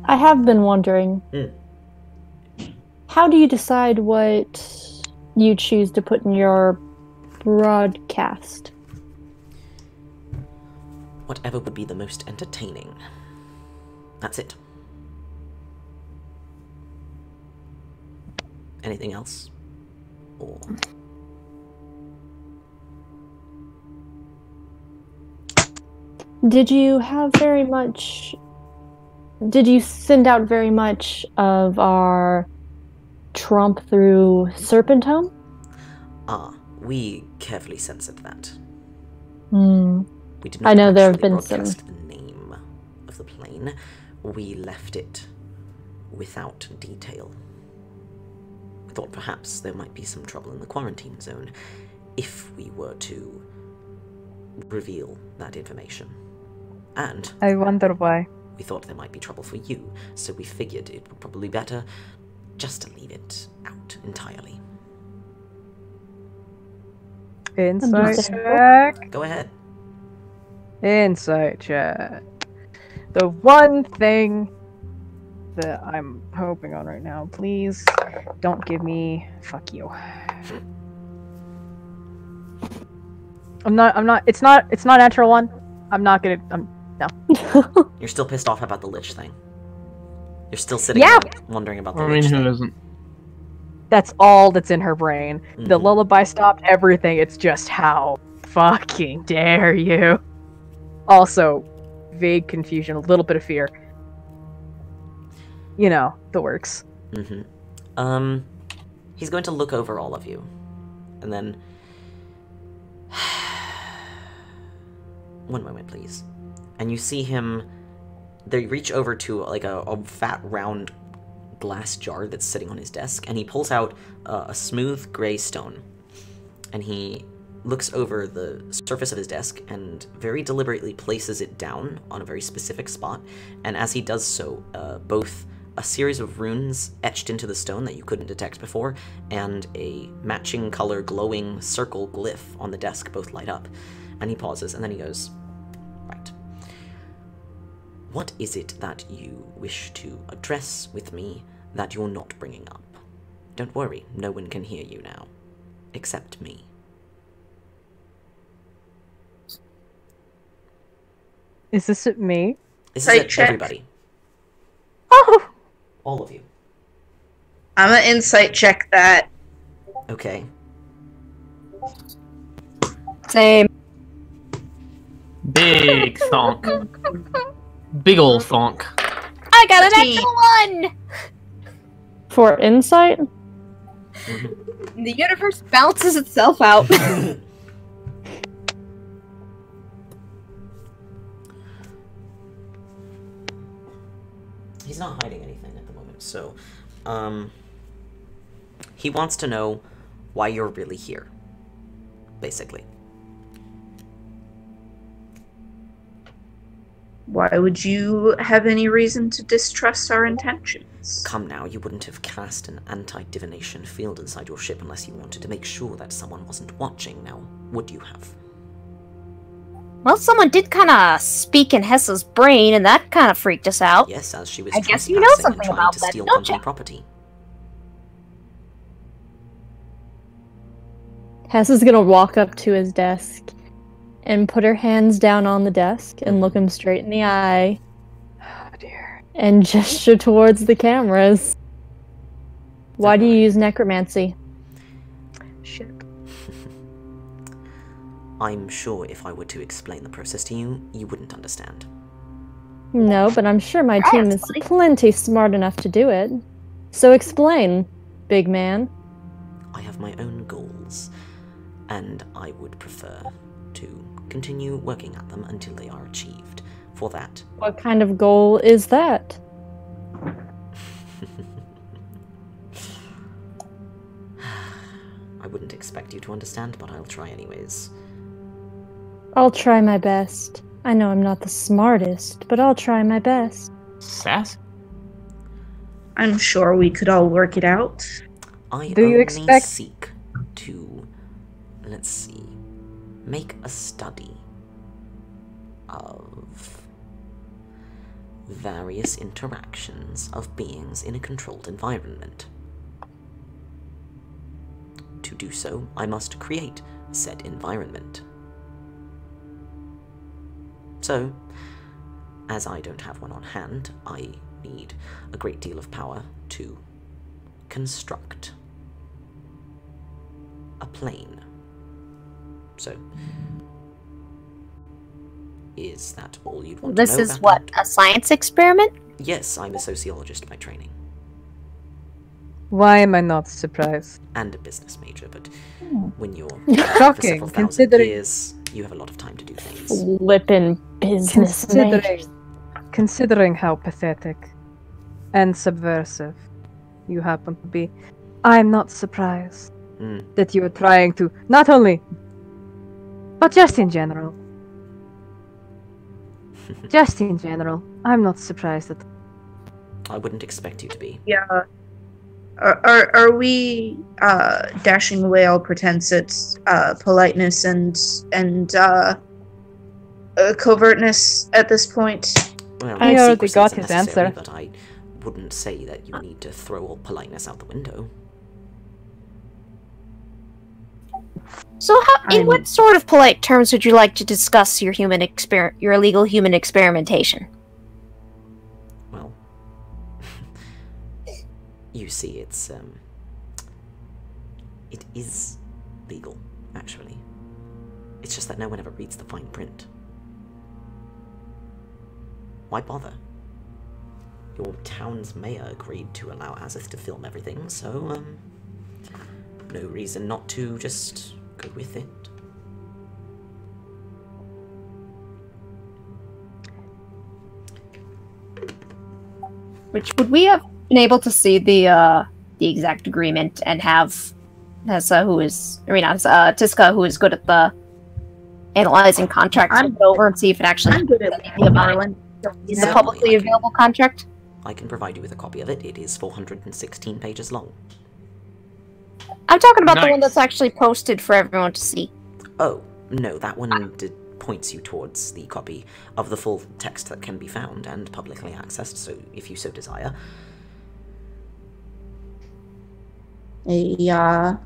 I have been wondering, how do you decide what you choose to put in your broadcast? Whatever would be the most entertaining. That's it. Anything else? Or... Did you send out very much of our trump through Serpentome? We carefully censored that. We did not I know there have been broadcast the name of the plane. We left it without detail. We thought perhaps there might be some trouble in the quarantine zone if we were to reveal that information. And I wonder why. We thought there might be trouble for you, so we figured it would probably be better just to leave it out entirely. Insight check. Go ahead. Insight check. The one thing that I'm hoping on right now, please don't give me... Fuck you. It's not natural one. I'm not gonna... No. You're still pissed off about the Lich thing. You're still sitting there wondering about the Lich thing. Who isn't? That's all that's in her brain. The lullaby stopped everything. It's just how fucking dare you. Also, vague confusion, a little bit of fear. You know, the works. He's going to look over all of you. And then... One moment, please. And you see him they reach over to like a fat round glass jar that's sitting on his desk, and he pulls out a smooth gray stone, and he looks over the surface of his desk and very deliberately places it down on a very specific spot. And as he does so, both a series of runes etched into the stone that you couldn't detect before, and a matching color glowing circle glyph on the desk both light up. And he pauses, and then he goes, "Right. What is it that you wish to address with me that you're not bringing up? Don't worry, no one can hear you now, except me." Is this at me? This is at everybody. Oh! All of you. I'm gonna insight check that. Okay. Same. Big thonk. Big ol' thonk. I got an extra 1! For insight? The universe bounces itself out. He's not hiding anything at the moment, so, he wants to know why you're really here, basically. Why would you have any reason to distrust our intentions? Come now, you wouldn't have cast an anti-divination field inside your ship unless you wanted to make sure that someone wasn't watching, now, would you have? Well, someone did kind of speak in Hessa's brain, and that kind of freaked us out. Yes, as she was I guess you know trespassing something and trying about to that, steal don't company you? property. Hess is gonna walk up to his desk and put her hands down on the desk and look him straight in the eye. Oh dear. And gesture towards the cameras. Why do you use necromancy? Shit. I'm sure if I were to explain the process to you, you wouldn't understand. No, but I'm sure my team is plenty smart enough to do it. So explain, big man. I have my own goals, and I would prefer to continue working at them until they are achieved. For that... What kind of goal is that? I wouldn't expect you to understand, but I'll try anyways. I'll try my best. I know I'm not the smartest, but I'll try my best. Sass? I'm sure we could all work it out. I Do you only expect- seek to, let's see, make a study of various interactions of beings in a controlled environment. To do so, I must create said environment. So, as I don't have one on hand, I need a great deal of power to construct a plane. So, is that all you'd want to know This is about what, that? a science experiment? Yes, I'm a sociologist by training. Why am I not surprised? And a business major, but when you're for Shocking, several thousand considering- years, you have a lot of time to do things. Flippin' business majors. Considering how pathetic and subversive you happen to be, I'm not surprised that you are trying to, not only, but just in general. Just in general, I'm not surprised that. I wouldn't expect you to be. Yeah. Are we dashing away all pretense at politeness and covertness at this point? Well, He already secrecy got isn't his necessary, answer. But I wouldn't say that you need to throw all politeness out the window. So, in what sort of polite terms would you like to discuss your your illegal human experimentation? Well, you see, it is legal, actually. It's just that no one ever reads the fine print. Why bother? Your town's mayor agreed to allow Azuth to film everything, so, no reason not to just go with it. Which would we have been able to see the exact agreement and have Tiska, who is good at the analyzing contracts, look it over and see if it actually I'm good at anything about it. Is it a publicly available contract? I can provide you with a copy of it. It is 416 pages long. I'm talking about the one that's actually posted for everyone to see. Oh, no, that one points you towards the copy of the full text that can be found and publicly accessed, so if you so desire. Yeah.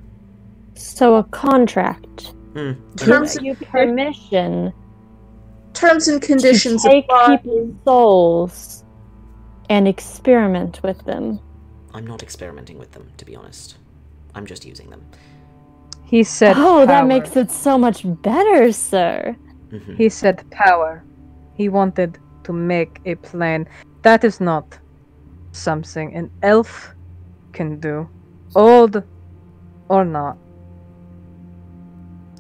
So a contract. Terms Gives you permission. Terms and conditions to take people's souls and experiment with them. I'm not experimenting with them, to be honest. I'm just using them. He said Oh, power. that makes it so much better, sir. He said power. He wanted to make a plan. That is not something an elf can do. Old or not.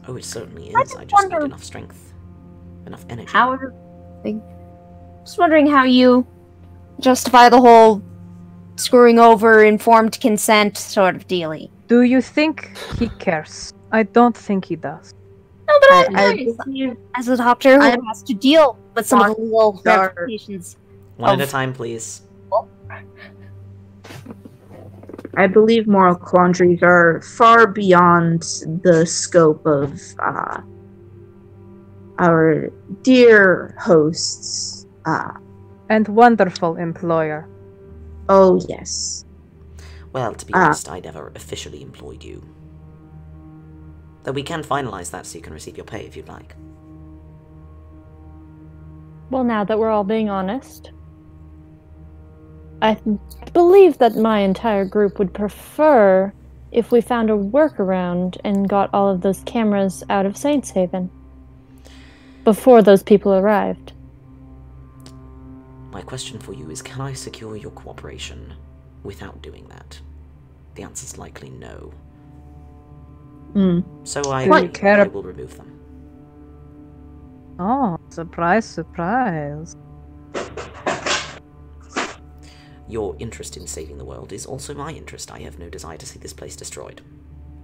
Oh, it certainly is. I just need enough strength. Enough energy. However, just wondering how you justify the whole screwing over informed consent sort of dealie. Do you think he cares? I don't think he does. No, but as a doctor who has to deal with some of the legal ramifications. One at a time, please. I believe moral quandaries are far beyond the scope of our dear hosts. And wonderful employer. Oh, yes. Well, to be honest, I never officially employed you. Though we can finalize that so you can receive your pay if you'd like. Well, now that we're all being honest, I believe that my entire group would prefer if we found a workaround and got all of those cameras out of Saints Haven before those people arrived. My question for you is, can I secure your cooperation without doing that? The answer's likely no. So I will remove them. Oh, surprise, surprise. Your interest in saving the world is also my interest. I have no desire to see this place destroyed.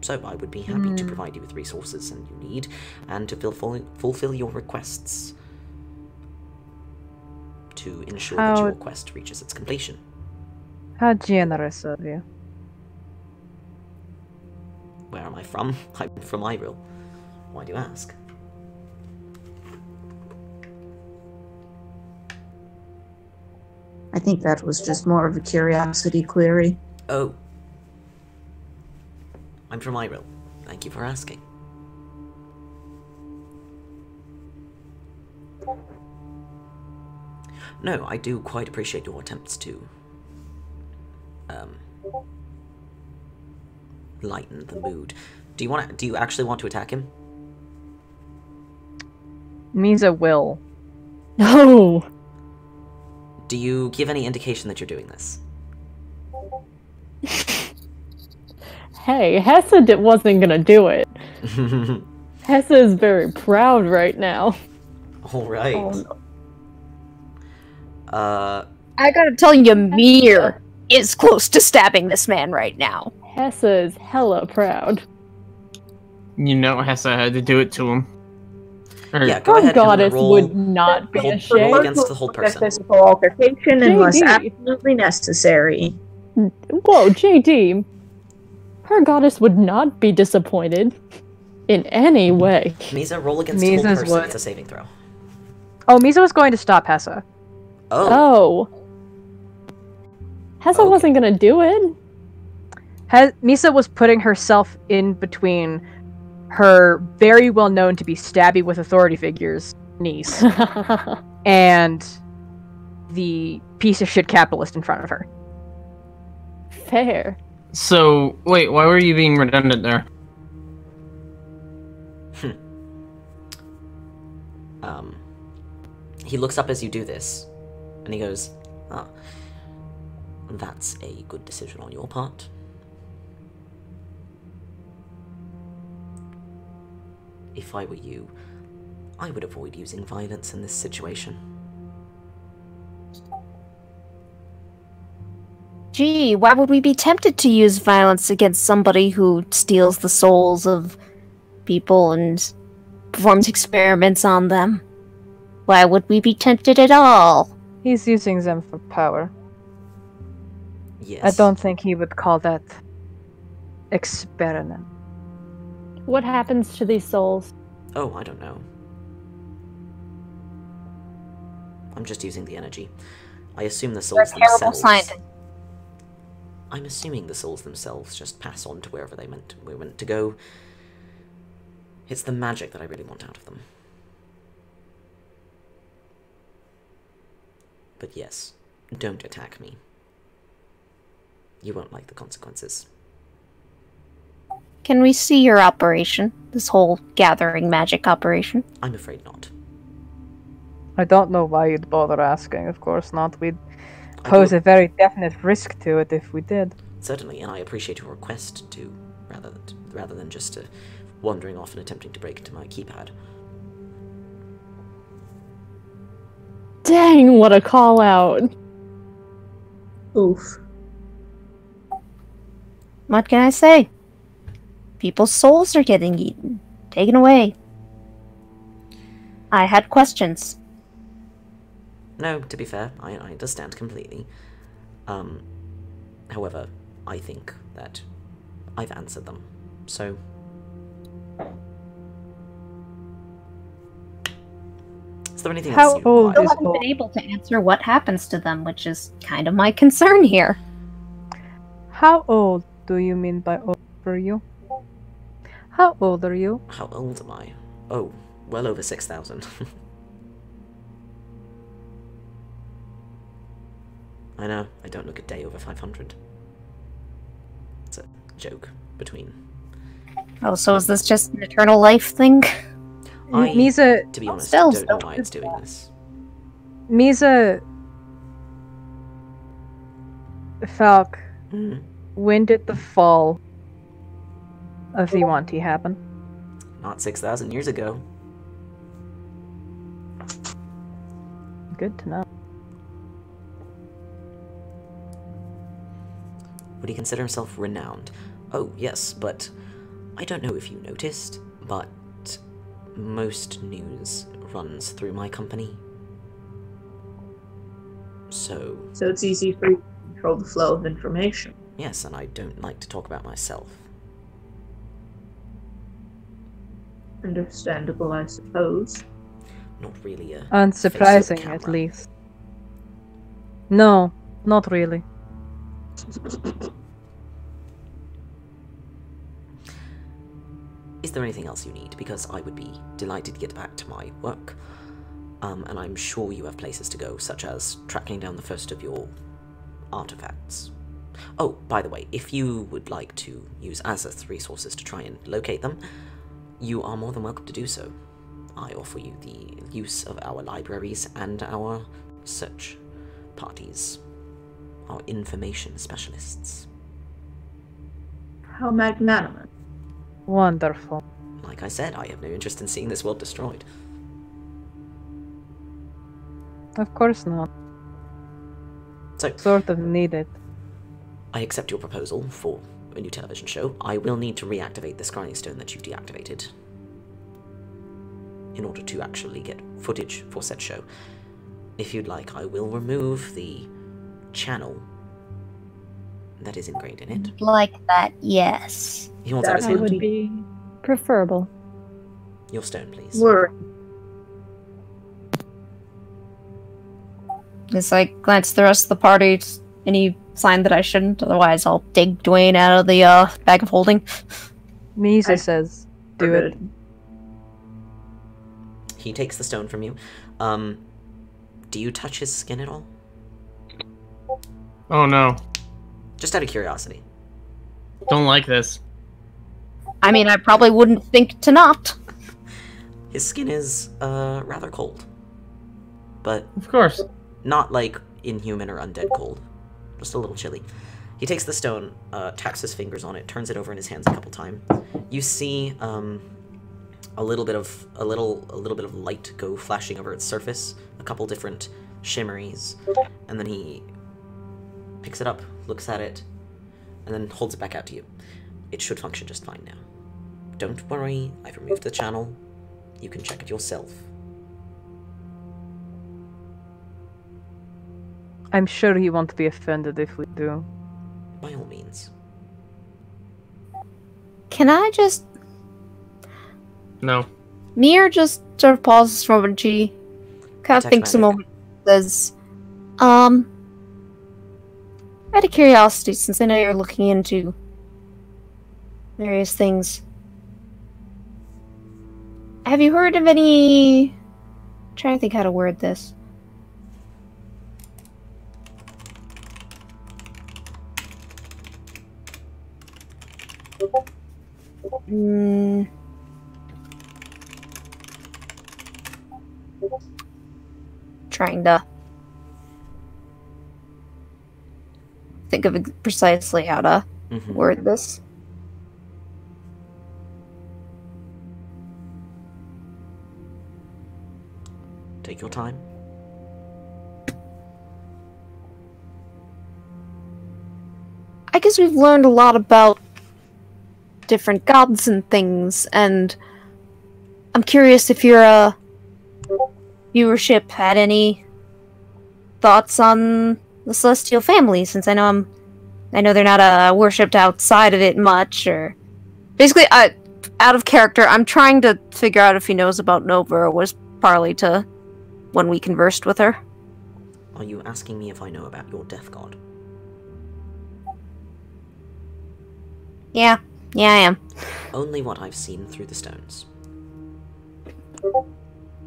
So I would be happy to provide you with resources and you need, and to fulfill your requests to ensure that your quest reaches its completion. How generous of you. Where am I from? I'm from Iril. Why do you ask? I think that was just more of a curiosity query. Oh. I'm from Iril. Thank you for asking. No, I do quite appreciate your attempts to lighten the mood. Do you actually want to attack him? Misa will. No. Do you give any indication that you're doing this? Hey, Hessa wasn't gonna do it. Hessa is very proud right now. Alright. Oh, no. I gotta tell you, Mir is close to stabbing this man right now. Hessa is hella proud. You know Hessa had to do it to him. Yeah, go ahead goddess and roll, would not be ashamed. roll against the whole person. Physical altercation unless absolutely necessary. Whoa, JD. Her goddess would not be disappointed in any way. Misa, roll against the whole person. It's a saving throw. Oh, Misa was going to stop Hessa. Oh. Hessa wasn't gonna do it. Misa was putting herself in between her very well known to be stabby with authority figures niece and the piece of shit capitalist in front of her. Fair. So, wait, why were you being redundant there? He looks up as you do this, and he goes, that's a good decision on your part. If I were you, I would avoid using violence in this situation. Gee, why would we be tempted to use violence against somebody who steals the souls of people and performs experiments on them? Why would we be tempted at all? He's using them for power. Yes. I don't think he would call that experiment. What happens to these souls? Oh, I don't know. I'm just using the energy. I assume the souls You're a terrible themselves... scientist. I'm assuming the souls themselves just pass on to wherever we meant to go. It's the magic that I really want out of them. But yes, don't attack me. You won't like the consequences. Can we see your operation? This whole gathering magic operation? I'm afraid not. I don't know why you'd bother asking, of course not. We'd pose a very definite risk to it if we did. Certainly, and I appreciate your request to, rather than just wandering off and attempting to break into my keypad. Dang, what a call out. Oof. What can I say? People's souls are getting eaten, taken away. I had questions. No, to be fair, I understand completely. However, I think that I've answered them, so... Is there anything else you old I is haven't been able to answer what happens to them, which is kind of my concern here. How old do you mean by old for you? How old are you? How old am I? Oh, well over 6,000. I know, I don't look a day over 500. It's a joke between... Oh, so is this just an eternal life thing? Misa, to be honest, still, don't know why it's doing this. Misa... Falk, when did the fall of the Yuan-Ti happen? Not 6,000 years ago. Good to know. Would he consider himself renowned? Oh, yes, but I don't know if you noticed, but most news runs through my company. So it's easy for you to control the flow of information. Yes, and I don't like to talk about myself. Understandable, I suppose. Not really a Unsurprising, face-up at camera. least. No, not really. Is there anything else you need? Because I would be delighted to get back to my work. And I'm sure you have places to go, such as tracking down the first of your artifacts. Oh, by the way, if you would like to use Azuth resources to try and locate them, you are more than welcome to do so. I offer you the use of our libraries and our search parties, our information specialists. How magnanimous. Wonderful. Like I said, I have no interest in seeing this world destroyed. Of course not. So, Sort of needed. I accept your proposal for a new television show. I will need to reactivate the scrying stone that you've deactivated in order to actually get footage for said show. If you'd like, I will remove the channel that is ingrained in it. Like that, yes. He wants That everything would on be preferable. your stone, please. Word. Just like glance at the rest of the party. Any sign that I shouldn't? Otherwise, I'll dig Dwayne out of the bag of holding. Misa says, do it. He takes the stone from you. Do you touch his skin at all? Oh no. Just out of curiosity. Don't like this. I mean, I probably wouldn't think to not. His skin is rather cold. But Of course. not like inhuman or undead cold. Just a little chilly. He takes the stone, tacks his fingers on it, turns it over in his hands a couple times. You see a little bit of light go flashing over its surface, a couple different shimmeries, and then he picks it up, looks at it, and then holds it back out to you. It should function just fine now. Don't worry, I've removed the channel. You can check it yourself. I'm sure he won't be offended if we do. By all means. Can I just... No. Mir just sort of pauses from when she kind of thinks a moment, says, out of curiosity, since I know you're looking into various things, have you heard of any... I'm trying to think how to word this. Trying to think of precisely how to word this. Take your time. I guess we've learned a lot about different gods and things, and I'm curious if your viewership had any thoughts on the Celestial family, since I know they're not worshipped outside of it much, or basically, out of character, I'm trying to figure out if he knows about Nova or was parley to when we conversed with her. Are you asking me if I know about your death god? Yeah, I am. Only what I've seen through the stones.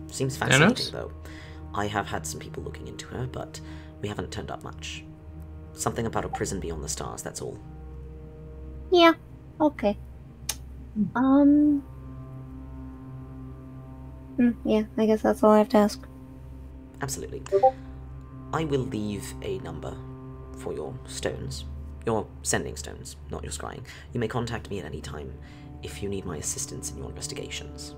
Seems fascinating, though. I have had some people looking into her, but we haven't turned up much. Something about a prison beyond the stars, that's all. Yeah, okay. Yeah, I guess that's all I have to ask. Absolutely. I will leave a number for your stones. Your sending stones, not your scrying. You may contact me at any time if you need my assistance in your investigations.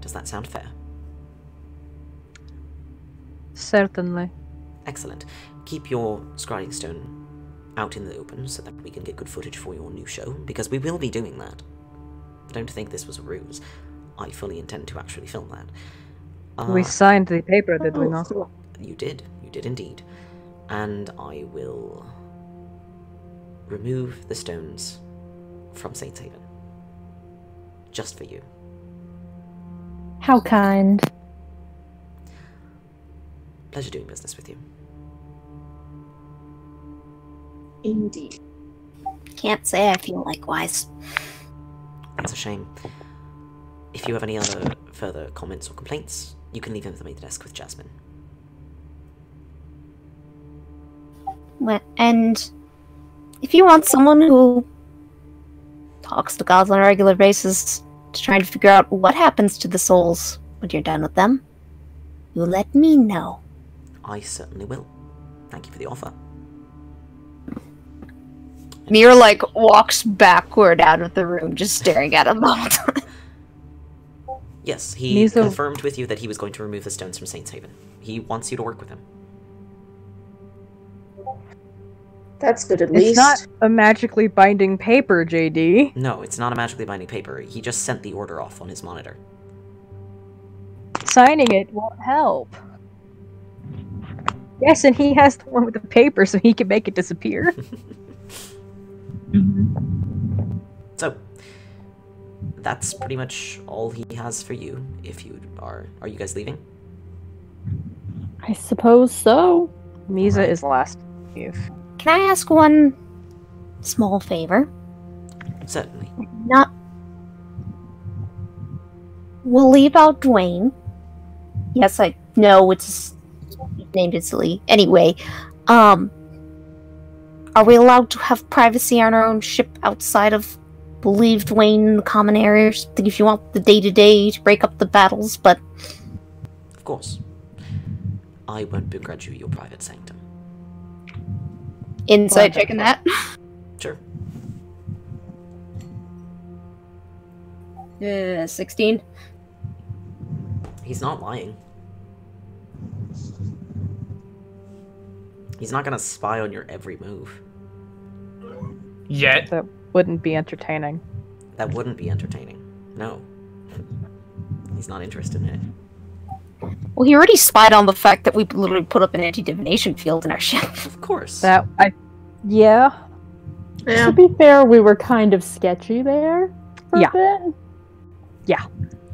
Does that sound fair? Certainly. Excellent. Keep your scrying stone out in the open so that we can get good footage for your new show, because we will be doing that. Don't think this was a ruse. I fully intend to actually film that. We signed the paper, did we not? You did indeed. And I will remove the stones from Saint's Haven. Just for you. How kind. Pleasure doing business with you. Indeed. Can't say I feel likewise. That's a shame. If you have any other further comments or complaints, you can leave them at the desk with Jasmine. Well, and if you want someone who talks to gods on a regular basis to try to figure out what happens to the souls when you're done with them, you let me know. I certainly will. Thank you for the offer. Mir, walks backward out of the room, just staring at him the whole time. Yes, he confirmed with you that he was going to remove the stones from Saint's Haven. He wants you to work with him. That's good, at least. It's not a magically binding paper, JD. No, it's not a magically binding paper. He just sent the order off on his monitor. Signing it won't help. Yes, and he has the one with the paper so he can make it disappear. So, that's pretty much all he has for you. If you are you guys leaving? I suppose so. Misa is last to leave. Can I ask one small favor? Certainly. We'll leave out Dwayne. Yes, I know it's named instantly. Anyway, are we allowed to have privacy on our own ship outside of, believe, Dwayne in the common areas? Think if you want the day-to-day to break up the battles, but... Of course. I won't begrudge you your private sanctum. Insight checking that? Sure. 16. He's not lying. He's not gonna spy on your every move. Yet. That wouldn't be entertaining. That wouldn't be entertaining. No. He's not interested in it. Well, he already spied on the fact that we literally put up an anti-divination field in our ship. Of course. Yeah. To be fair, we were kind of sketchy there for a bit. Yeah.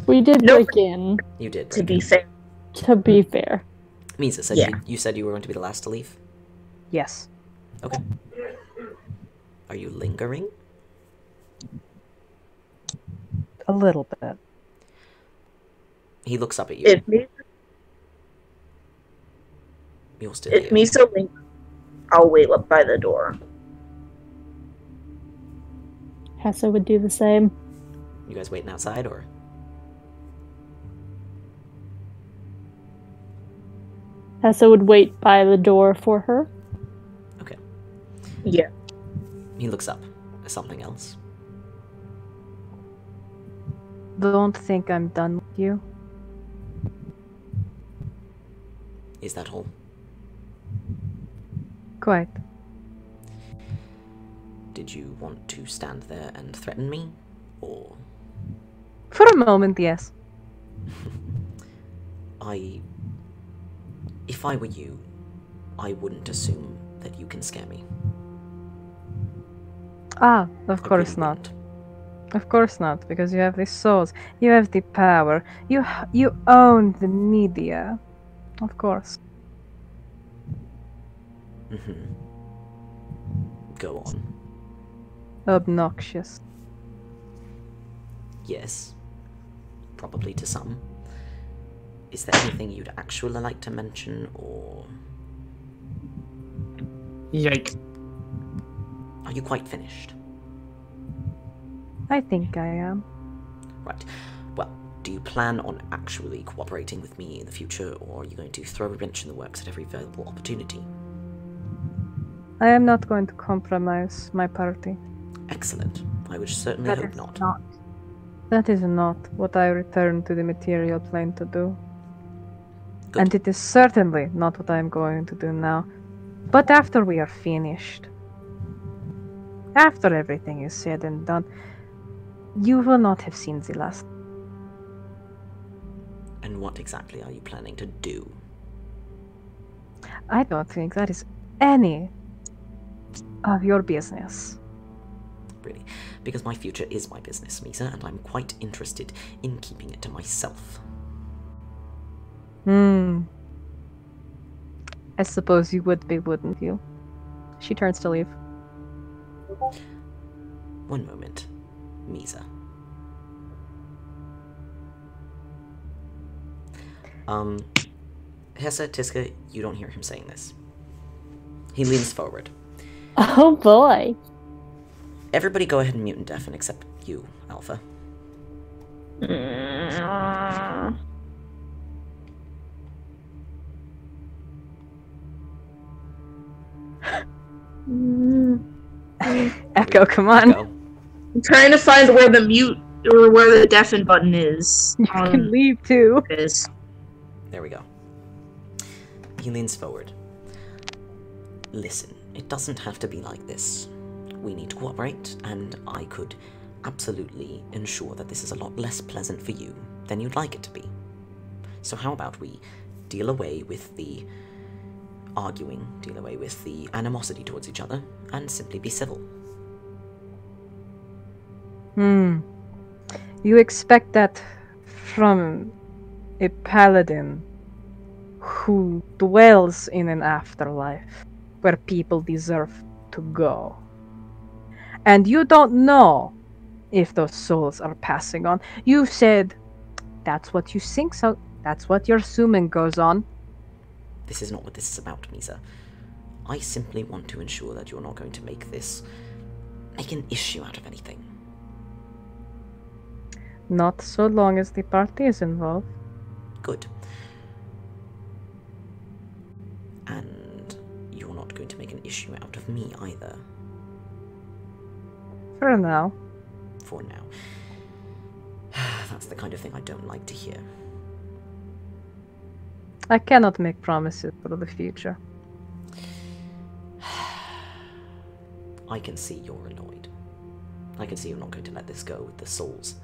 We did break in. You did. To be fair. To be fair. Misa said you said you were going to be the last to leave? Yes. Okay. Are you lingering? A little bit. He looks up at you. You're still If Misa lingers, I'll wait up by the door. Hessa would do the same. You guys waiting outside, or? Hessa would wait by the door for her. Okay. Yeah. He looks up at something else. Don't think I'm done with you. Is that all? Quite. Did you want to stand there and threaten me, or? For a moment, yes. If I were you, I wouldn't assume that you can scare me. Ah, of course really not. wouldn't. Of course not, because you have the souls, you have the power, you own the media. Of course. Mm-hmm. Go on. Obnoxious. Yes. Probably to some. Is there anything you'd actually like to mention, or... Yike. Are you quite finished? I think I am. Right. Well, do you plan on actually cooperating with me in the future, or are you going to throw a wrench in the works at every available opportunity? I am not going to compromise my party. Excellent. I would certainly hope not. That is not what I returned to the material plane to do. Good. And it is certainly not what I am going to do now. But after we are finished, after everything is said and done, you will not have seen the last. And what exactly are you planning to do? I don't think that is any of your business. Really? Because my future is my business, Misa, and I'm quite interested in keeping it to myself. I suppose you would be, wouldn't you? She turns to leave. One moment, Misa. Hessa, Tiska, you don't hear him saying this. He leans forward. Oh boy. Everybody go ahead and mute and deafen except you, Alpha. Echo, come on. Go. I'm trying to find where the mute or where the deafen button is. You can leave too. It is. There we go. He leans forward. Listen, it doesn't have to be like this. We need to cooperate, and I could absolutely ensure that this is a lot less pleasant for you than you'd like it to be. So how about we deal away with the arguing, deal away with the animosity towards each other, and simply be civil. You expect that from a paladin who dwells in an afterlife where people deserve to go. And you don't know if those souls are passing on. You said that's what you think, so that's what you're assuming goes on. This is not what this is about, Misa. I simply want to ensure that you're not going to make an issue out of anything. Not so long as the party is involved. Good. And you're not going to make an issue out of me either. For now. For now. That's the kind of thing I don't like to hear. I cannot make promises for the future. I can see you're annoyed. I can see you're not going to let this go with the souls.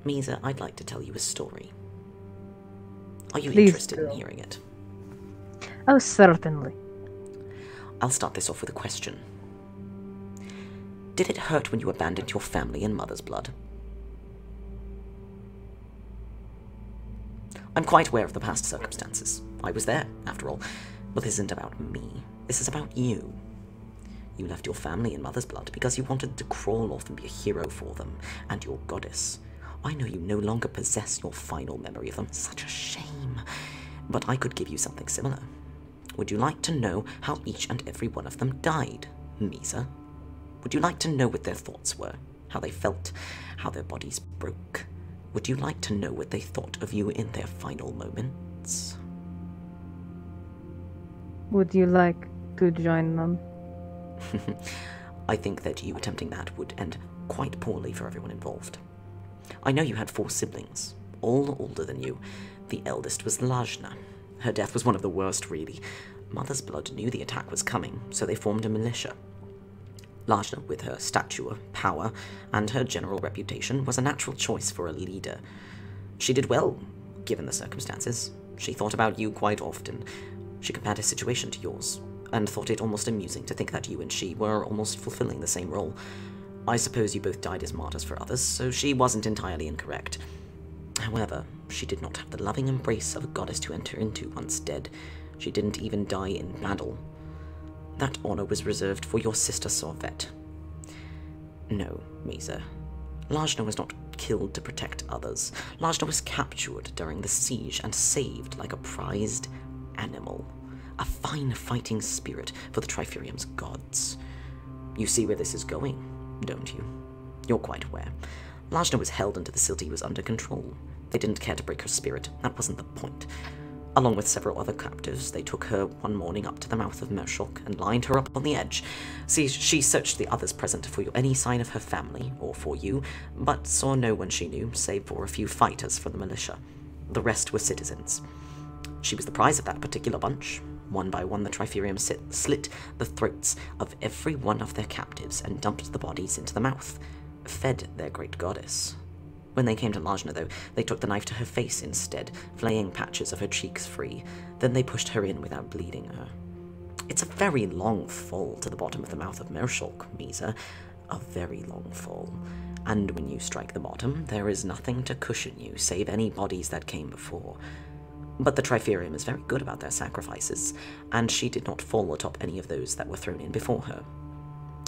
Misa, I'd like to tell you a story. Are you interested in hearing it? Oh, certainly. I'll start this off with a question. Did it hurt when you abandoned your family in Mother's blood? I'm quite aware of the past circumstances. I was there, after all. But this isn't about me. This is about you. You left your family in Mother's blood because you wanted to crawl off and be a hero for them and your goddess. I know you no longer possess your final memory of them. Such a shame. But I could give you something similar. Would you like to know how each and every one of them died, Misa? Would you like to know what their thoughts were, how they felt, how their bodies broke? Would you like to know what they thought of you in their final moments? Would you like to join them? I think that you attempting that would end quite poorly for everyone involved. I know you had 4 siblings, all older than you. The eldest was Lajna. Her death was one of the worst, really. Mother's blood knew the attack was coming, so they formed a militia. Lajna, with her stature, power, and her general reputation, was a natural choice for a leader. She did well, given the circumstances. She thought about you quite often. She compared her situation to yours, and thought it almost amusing to think that you and she were almost fulfilling the same role. I suppose you both died as martyrs for others, so she wasn't entirely incorrect. However, she did not have the loving embrace of a goddess to enter into once dead. She didn't even die in battle. That honor was reserved for your sister Sorvet. No, Misa. Lajna was not killed to protect others. Lajna was captured during the siege and saved like a prized animal. A fine fighting spirit for the Triferium's gods. You see where this is going, don't you? You're quite aware. Lajna was held until the Silti was under control. They didn't care to break her spirit. That wasn't the point. Along with several other captives, they took her one morning up to the mouth of Mershok and lined her up on the edge. See, she searched the others present for any sign of her family, or for you, but saw no one she knew, save for a few fighters from the militia. The rest were citizens. She was the prize of that particular bunch. One by one, the Triferium slit the throats of every one of their captives and dumped the bodies into the mouth, fed their great goddess. When they came to Lajna, though, they took the knife to her face instead, flaying patches of her cheeks free. Then they pushed her in without bleeding her. It's a very long fall to the bottom of the mouth of Mershok, Misa. A very long fall. And when you strike the bottom, there is nothing to cushion you, save any bodies that came before. But the Triferium is very good about their sacrifices, and she did not fall atop any of those that were thrown in before her.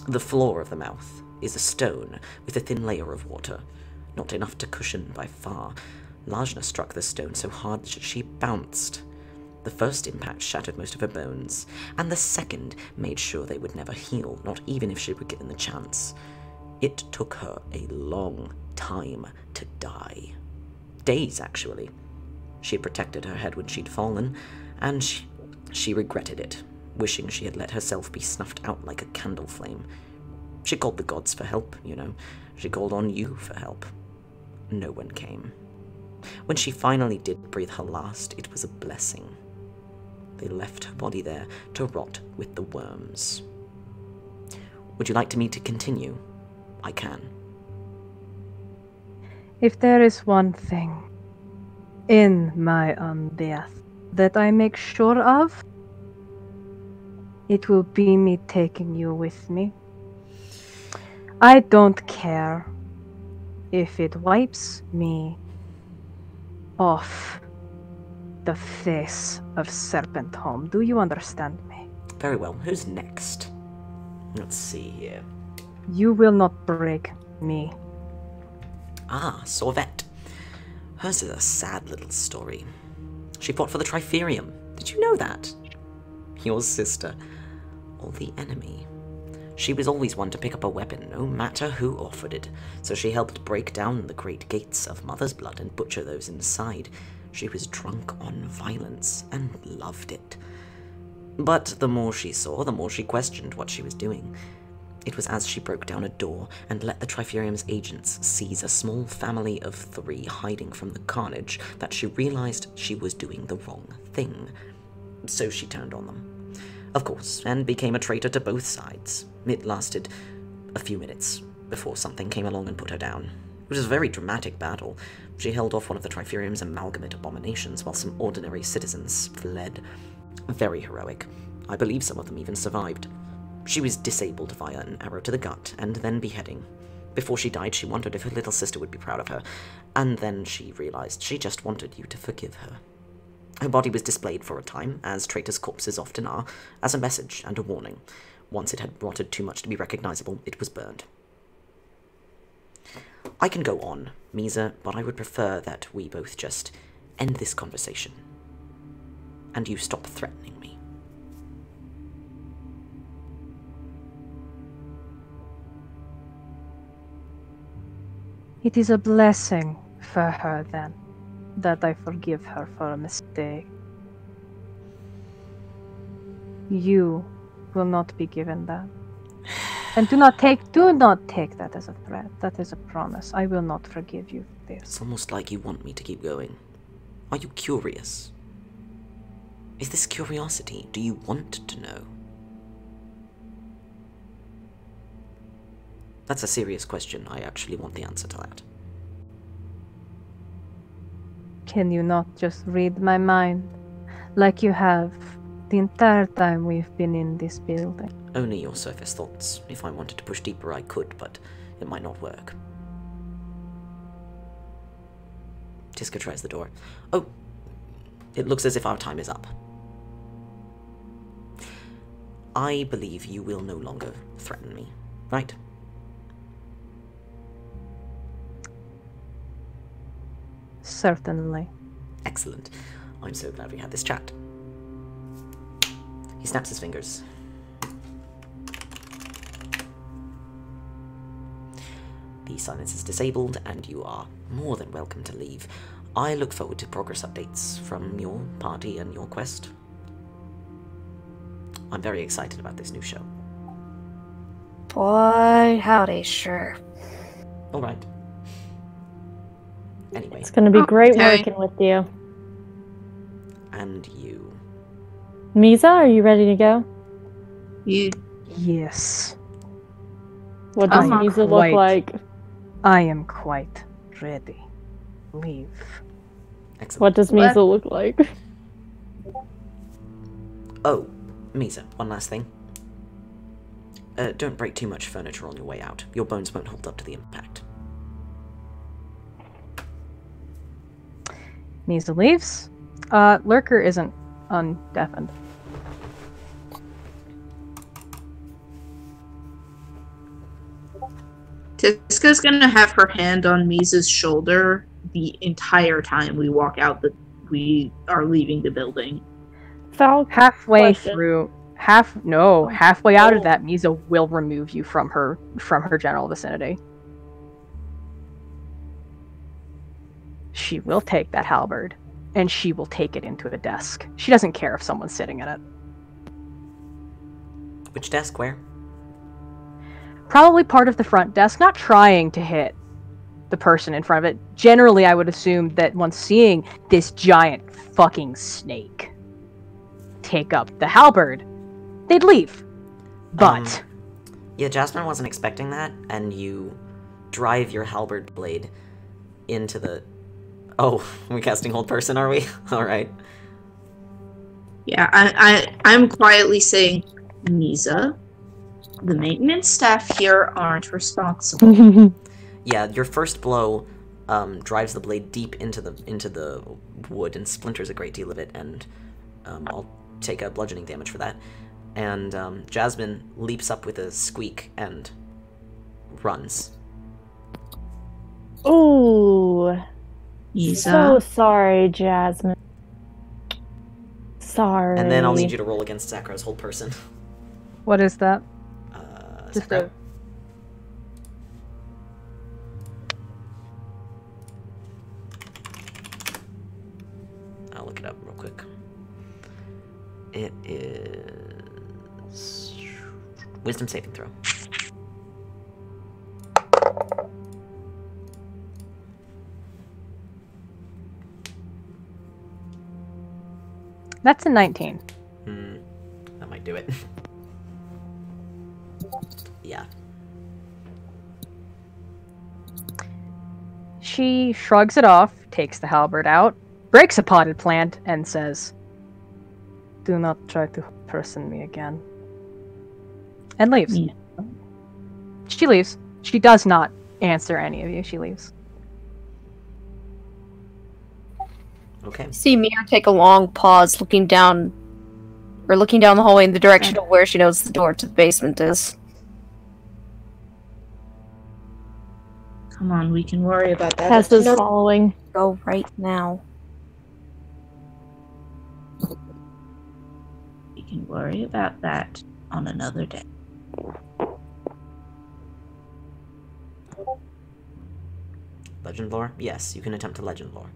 The floor of the mouth is a stone with a thin layer of water. Not enough to cushion by far. Lajna struck the stone so hard that she bounced. The first impact shattered most of her bones, and the second made sure they would never heal, not even if she were given the chance. It took her a long time to die. Days, actually. She had protected her head when she'd fallen, and she regretted it, wishing she had let herself be snuffed out like a candle flame. She called the gods for help, you know. She called on you for help. No one came. When she finally did breathe her last, it was a blessing. They left her body there to rot with the worms. Would you like me to continue? I can. If there is one thing in my death that I make sure of, it will be me taking you with me. I don't care if it wipes me off the face of Serpent Home. Do you understand me? Very well. Who's next? Let's see here. You will not break me. Ah, Sorvet. Hers is a sad little story. She fought for the Triferium. Did you know that? Your sister. Or the enemy. She was always one to pick up a weapon, no matter who offered it, so she helped break down the great gates of Mother's blood and butcher those inside. She was drunk on violence, and loved it. But the more she saw, the more she questioned what she was doing. It was as she broke down a door and let the Triferium's agents seize a small family of 3 hiding from the carnage that she realized she was doing the wrong thing. So she turned on them. Of course, and became a traitor to both sides. It lasted a few minutes before something came along and put her down. It was a very dramatic battle. She held off one of the Triferium's amalgamate abominations while some ordinary citizens fled. Very heroic. I believe some of them even survived. She was disabled via an arrow to the gut, and then beheading. Before she died, she wondered if her little sister would be proud of her, and then she realized she just wanted you to forgive her. Her body was displayed for a time, as traitors' corpses often are, as a message and a warning. Once it had rotted too much to be recognizable, it was burned. I can go on, Misa, but I would prefer that we both just end this conversation. And you stop threatening me. It is a blessing for her, then, that I forgive her for a mistake. You will not be given that. And do not take that as a threat. That is a promise. I will not forgive you for this. It's almost like you want me to keep going. Are you curious? Is this curiosity? Do you want to know? That's a serious question. I actually want the answer to that. Can you not just read my mind, like you have the entire time we've been in this building? Only your surface thoughts. If I wanted to push deeper, I could, but it might not work. Tiska tries the door. Oh, it looks as if our time is up. I believe you will no longer threaten me, right? Certainly. Excellent. I'm so glad we had this chat. He snaps his fingers. The silence is disabled, and you are more than welcome to leave. I look forward to progress updates from your party and your quest. I'm very excited about this new show. Boy, howdy, sure. Alright. Anyway. It's gonna be great working with you. And you. Misa, are you ready to go? Yes. What does Misa look like? I am quite ready. Leave. Excellent. What does Misa look like? Oh, Misa, one last thing. Don't break too much furniture on your way out. Your bones won't hold up to the impact. Misa leaves. Lurker isn't undeafened. Tiska's gonna have her hand on Misa's shoulder the entire time we walk out we are leaving the building. Halfway out of that, Misa will remove you from her general vicinity. She will take that halberd, and she will take it into a desk. She doesn't care if someone's sitting in it. Which desk? Where? Probably part of the front desk, not trying to hit the person in front of it. Generally, I would assume that once seeing this giant fucking snake take up the halberd, they'd leave. But... yeah, Jasmine wasn't expecting that, and you drive your halberd blade into the... Oh, are we casting Hold Person, are we? Alright. Yeah, I'm quietly saying, Misa, the maintenance staff here aren't responsible. Yeah, your first blow drives the blade deep into the wood and splinters a great deal of it, and I'll take a bludgeoning damage for that. And Jasmine leaps up with a squeak and runs. Ooh. Misa. So sorry, Jasmine. Sorry. And then I'll need you to roll against Zakro's Hold Person. what is that? Just Zakro. I'll look it up real quick. It is Wisdom saving throw. That's a 19. That might do it. Yeah. She shrugs it off, takes the halberd out, breaks a potted plant, and says, "Do not try to person me again." And leaves. Yeah. She leaves. She does not answer any of you. She leaves. Okay. See Mir take a long pause, looking down the hallway in the direction of where she knows the door to the basement is. Come on, we can worry about that. Tess is following. Go right now. We can worry about that on another day. Legend lore? Yes, you can attempt to legend lore.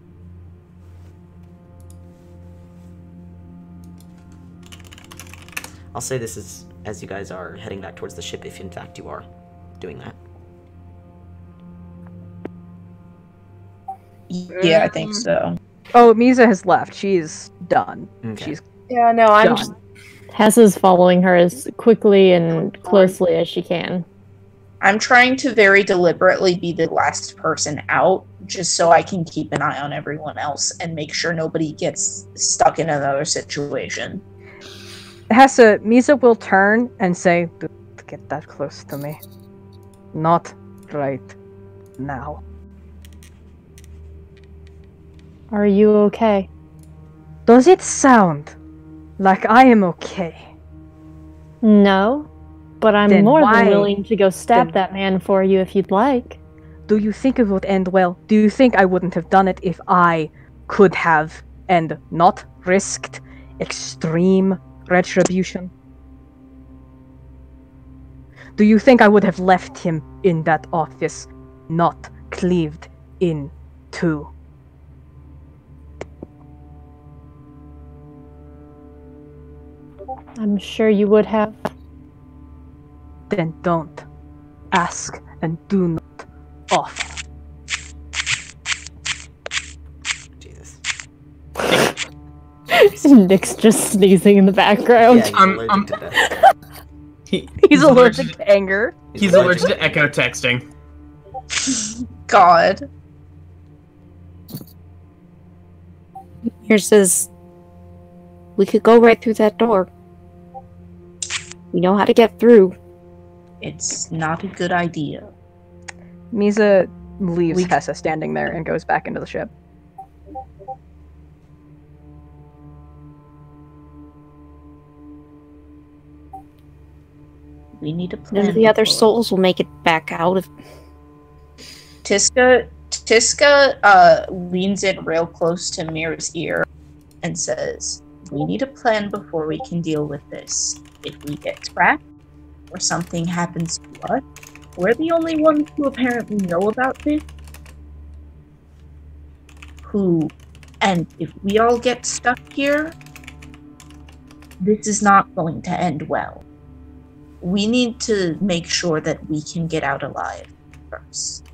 I'll say this is as you guys are heading back towards the ship, if in fact you are doing that. Yeah, I think so. Oh, Misa has left. She's done. Okay. She's Yeah, no, I'm done. just... Tess is following her as quickly and closely as she can. I'm trying to very deliberately be the last person out, just so I can keep an eye on everyone else and make sure nobody gets stuck in another situation. Misa will turn and say, "Don't get that close to me. Not right now." Are you okay? Does it sound like I am okay? No, but I'm Then more why- than willing to go stab then- that man for you if you'd like. Do you think it would end well? Do you think I wouldn't have done it if I could have and not risked extreme retribution? Do you think I would have left him in that office, not cleaved in two? I'm sure you would have. Then don't ask and do not off. Jesus. Nick's just sneezing in the background. Yeah, he's allergic to death. He's allergic to anger. He's allergic to echo texting. God. Mir says, "We could go right through that door. We know how to get through." It's not a good idea. Misa leaves We- Tessa standing there and goes back into the ship. We need a plan. None of the other before- souls will make it back out of... Tiska leans in real close to Mir's ear and says, "We need a plan before we can deal with this. If we get trapped or something happens to us, we're the only ones who apparently know about this. And if we all get stuck here, this is not going to end well. We need to make sure that we can get out alive first.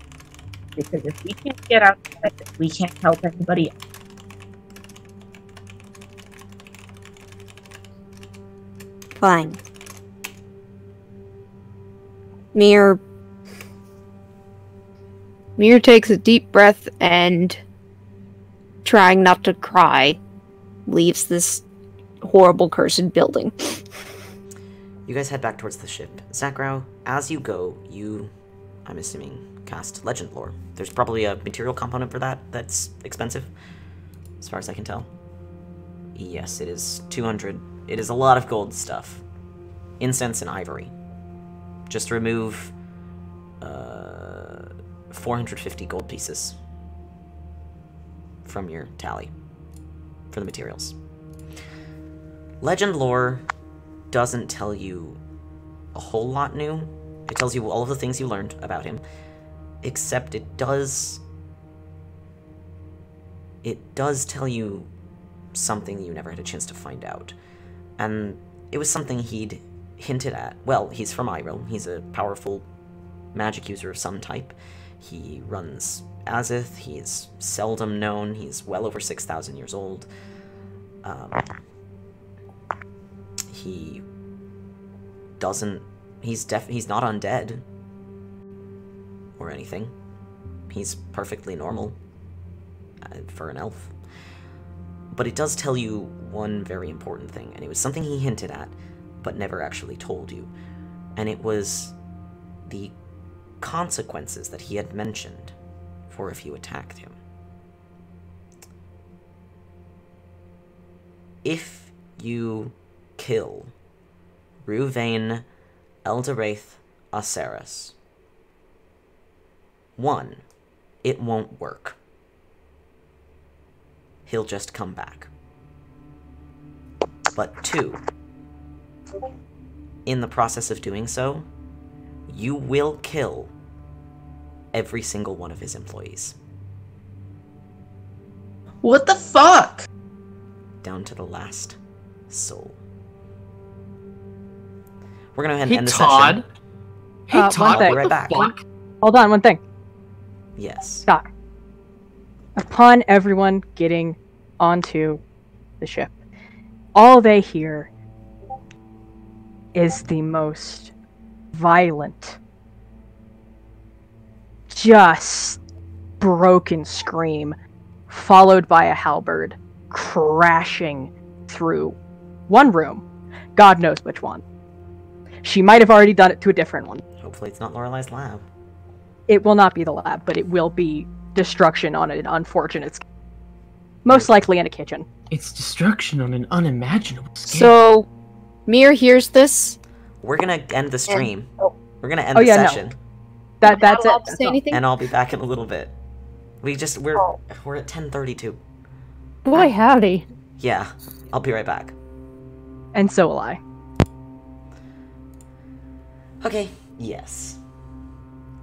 Because if we can't get out alive, we can't help anybody else." Fine. Mir takes a deep breath and, trying not to cry, leaves this horrible cursed building. You guys head back towards the ship. Zakrau, as you go, I'm assuming, cast Legend Lore. There's probably a material component for that that's expensive, as far as I can tell. Yes, it is 200. It is a lot of gold stuff. Incense and ivory. Just remove 450 gold pieces from your tally for the materials. Legend Lore doesn't tell you a whole lot new. It tells you all of the things you learned about him, except it does tell you something you never had a chance to find out. And it was something he'd hinted at. Well, he's from Iroh. He's a powerful magic user of some type. He runs Azuth. He's seldom known. He's well over 6,000 years old. he doesn't... He's not undead. Or anything. He's perfectly normal. For an elf. But it does tell you one very important thing, and it was something he hinted at, but never actually told you. And it was the consequences that he had mentioned for if you attacked him. If you kill Ruvain Eldoraith Aceres, 1, it won't work. He'll just come back. But 2, in the process of doing so, you will kill every single one of his employees. What the fuck? Down to the last soul. We're gonna go ahead and end the Todd. session. Hey, Todd. I'll be What right the back. fuck? Hold on, one thing. Yes. Doc. Upon everyone getting onto the ship, all they hear is the most violent, just broken scream, followed by a halberd crashing through one room. God knows which one. She might have already done it to a different one. Hopefully it's not Lorelei's lab. It will not be the lab, but it will be destruction on an unfortunate scale. Most likely in a kitchen. It's destruction on an unimaginable scale. So, Mir hears this. We're gonna end the stream. We're gonna end Oh, the yeah, no. session. That's Not it. allowed to That's say all. anything? And I'll be back in a little bit. We're at 10:32. Boy, howdy. Yeah, I'll be right back. And so will I. Okay, yes.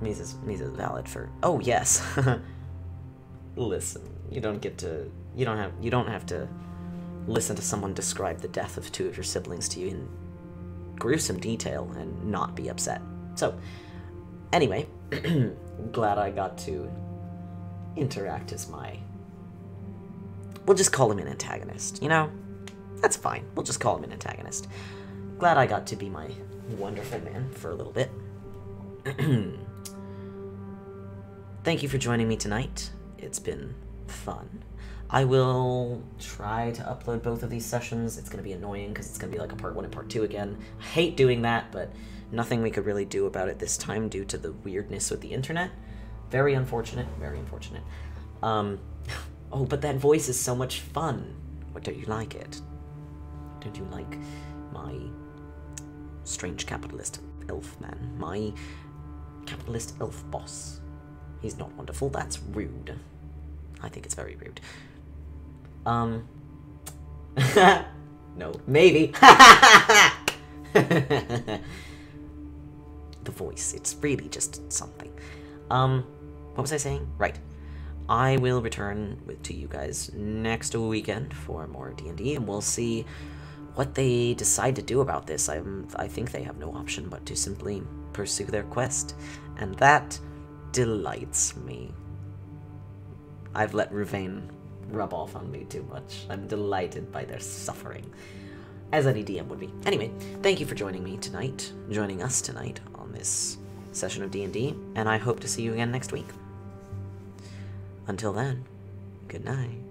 Misa's valid for... Oh, yes. Listen, you don't have to listen to someone describe the death of 2 of your siblings to you in gruesome detail and not be upset. So, anyway, glad I got to interact as my... We'll just call him an antagonist, you know? That's fine. We'll just call him an antagonist. Glad I got to be my wonderful man for a little bit. Thank you for joining me tonight. It's been fun. I will try to upload both of these sessions. It's going to be annoying because it's going to be like a part 1 and part 2 again. I hate doing that, but nothing we could really do about it this time due to the weirdness with the internet. Very unfortunate, very unfortunate. Oh, but that voice is so much fun. What, don't you like it? Don't you like my strange capitalist elf man? My capitalist elf boss? He's not wonderful, that's rude. I think it's very rude. No, maybe. The voice, it's really just something. What was I saying? Right. I will return to you guys next weekend for more D&D, and we'll see what they decide to do about this. I think they have no option but to simply pursue their quest, and that delights me. I've let Ruvain rub off on me too much. I'm delighted by their suffering, as any DM would be. Anyway, thank you for joining us tonight on this session of D&D, and I hope to see you again next week. Until then, good night.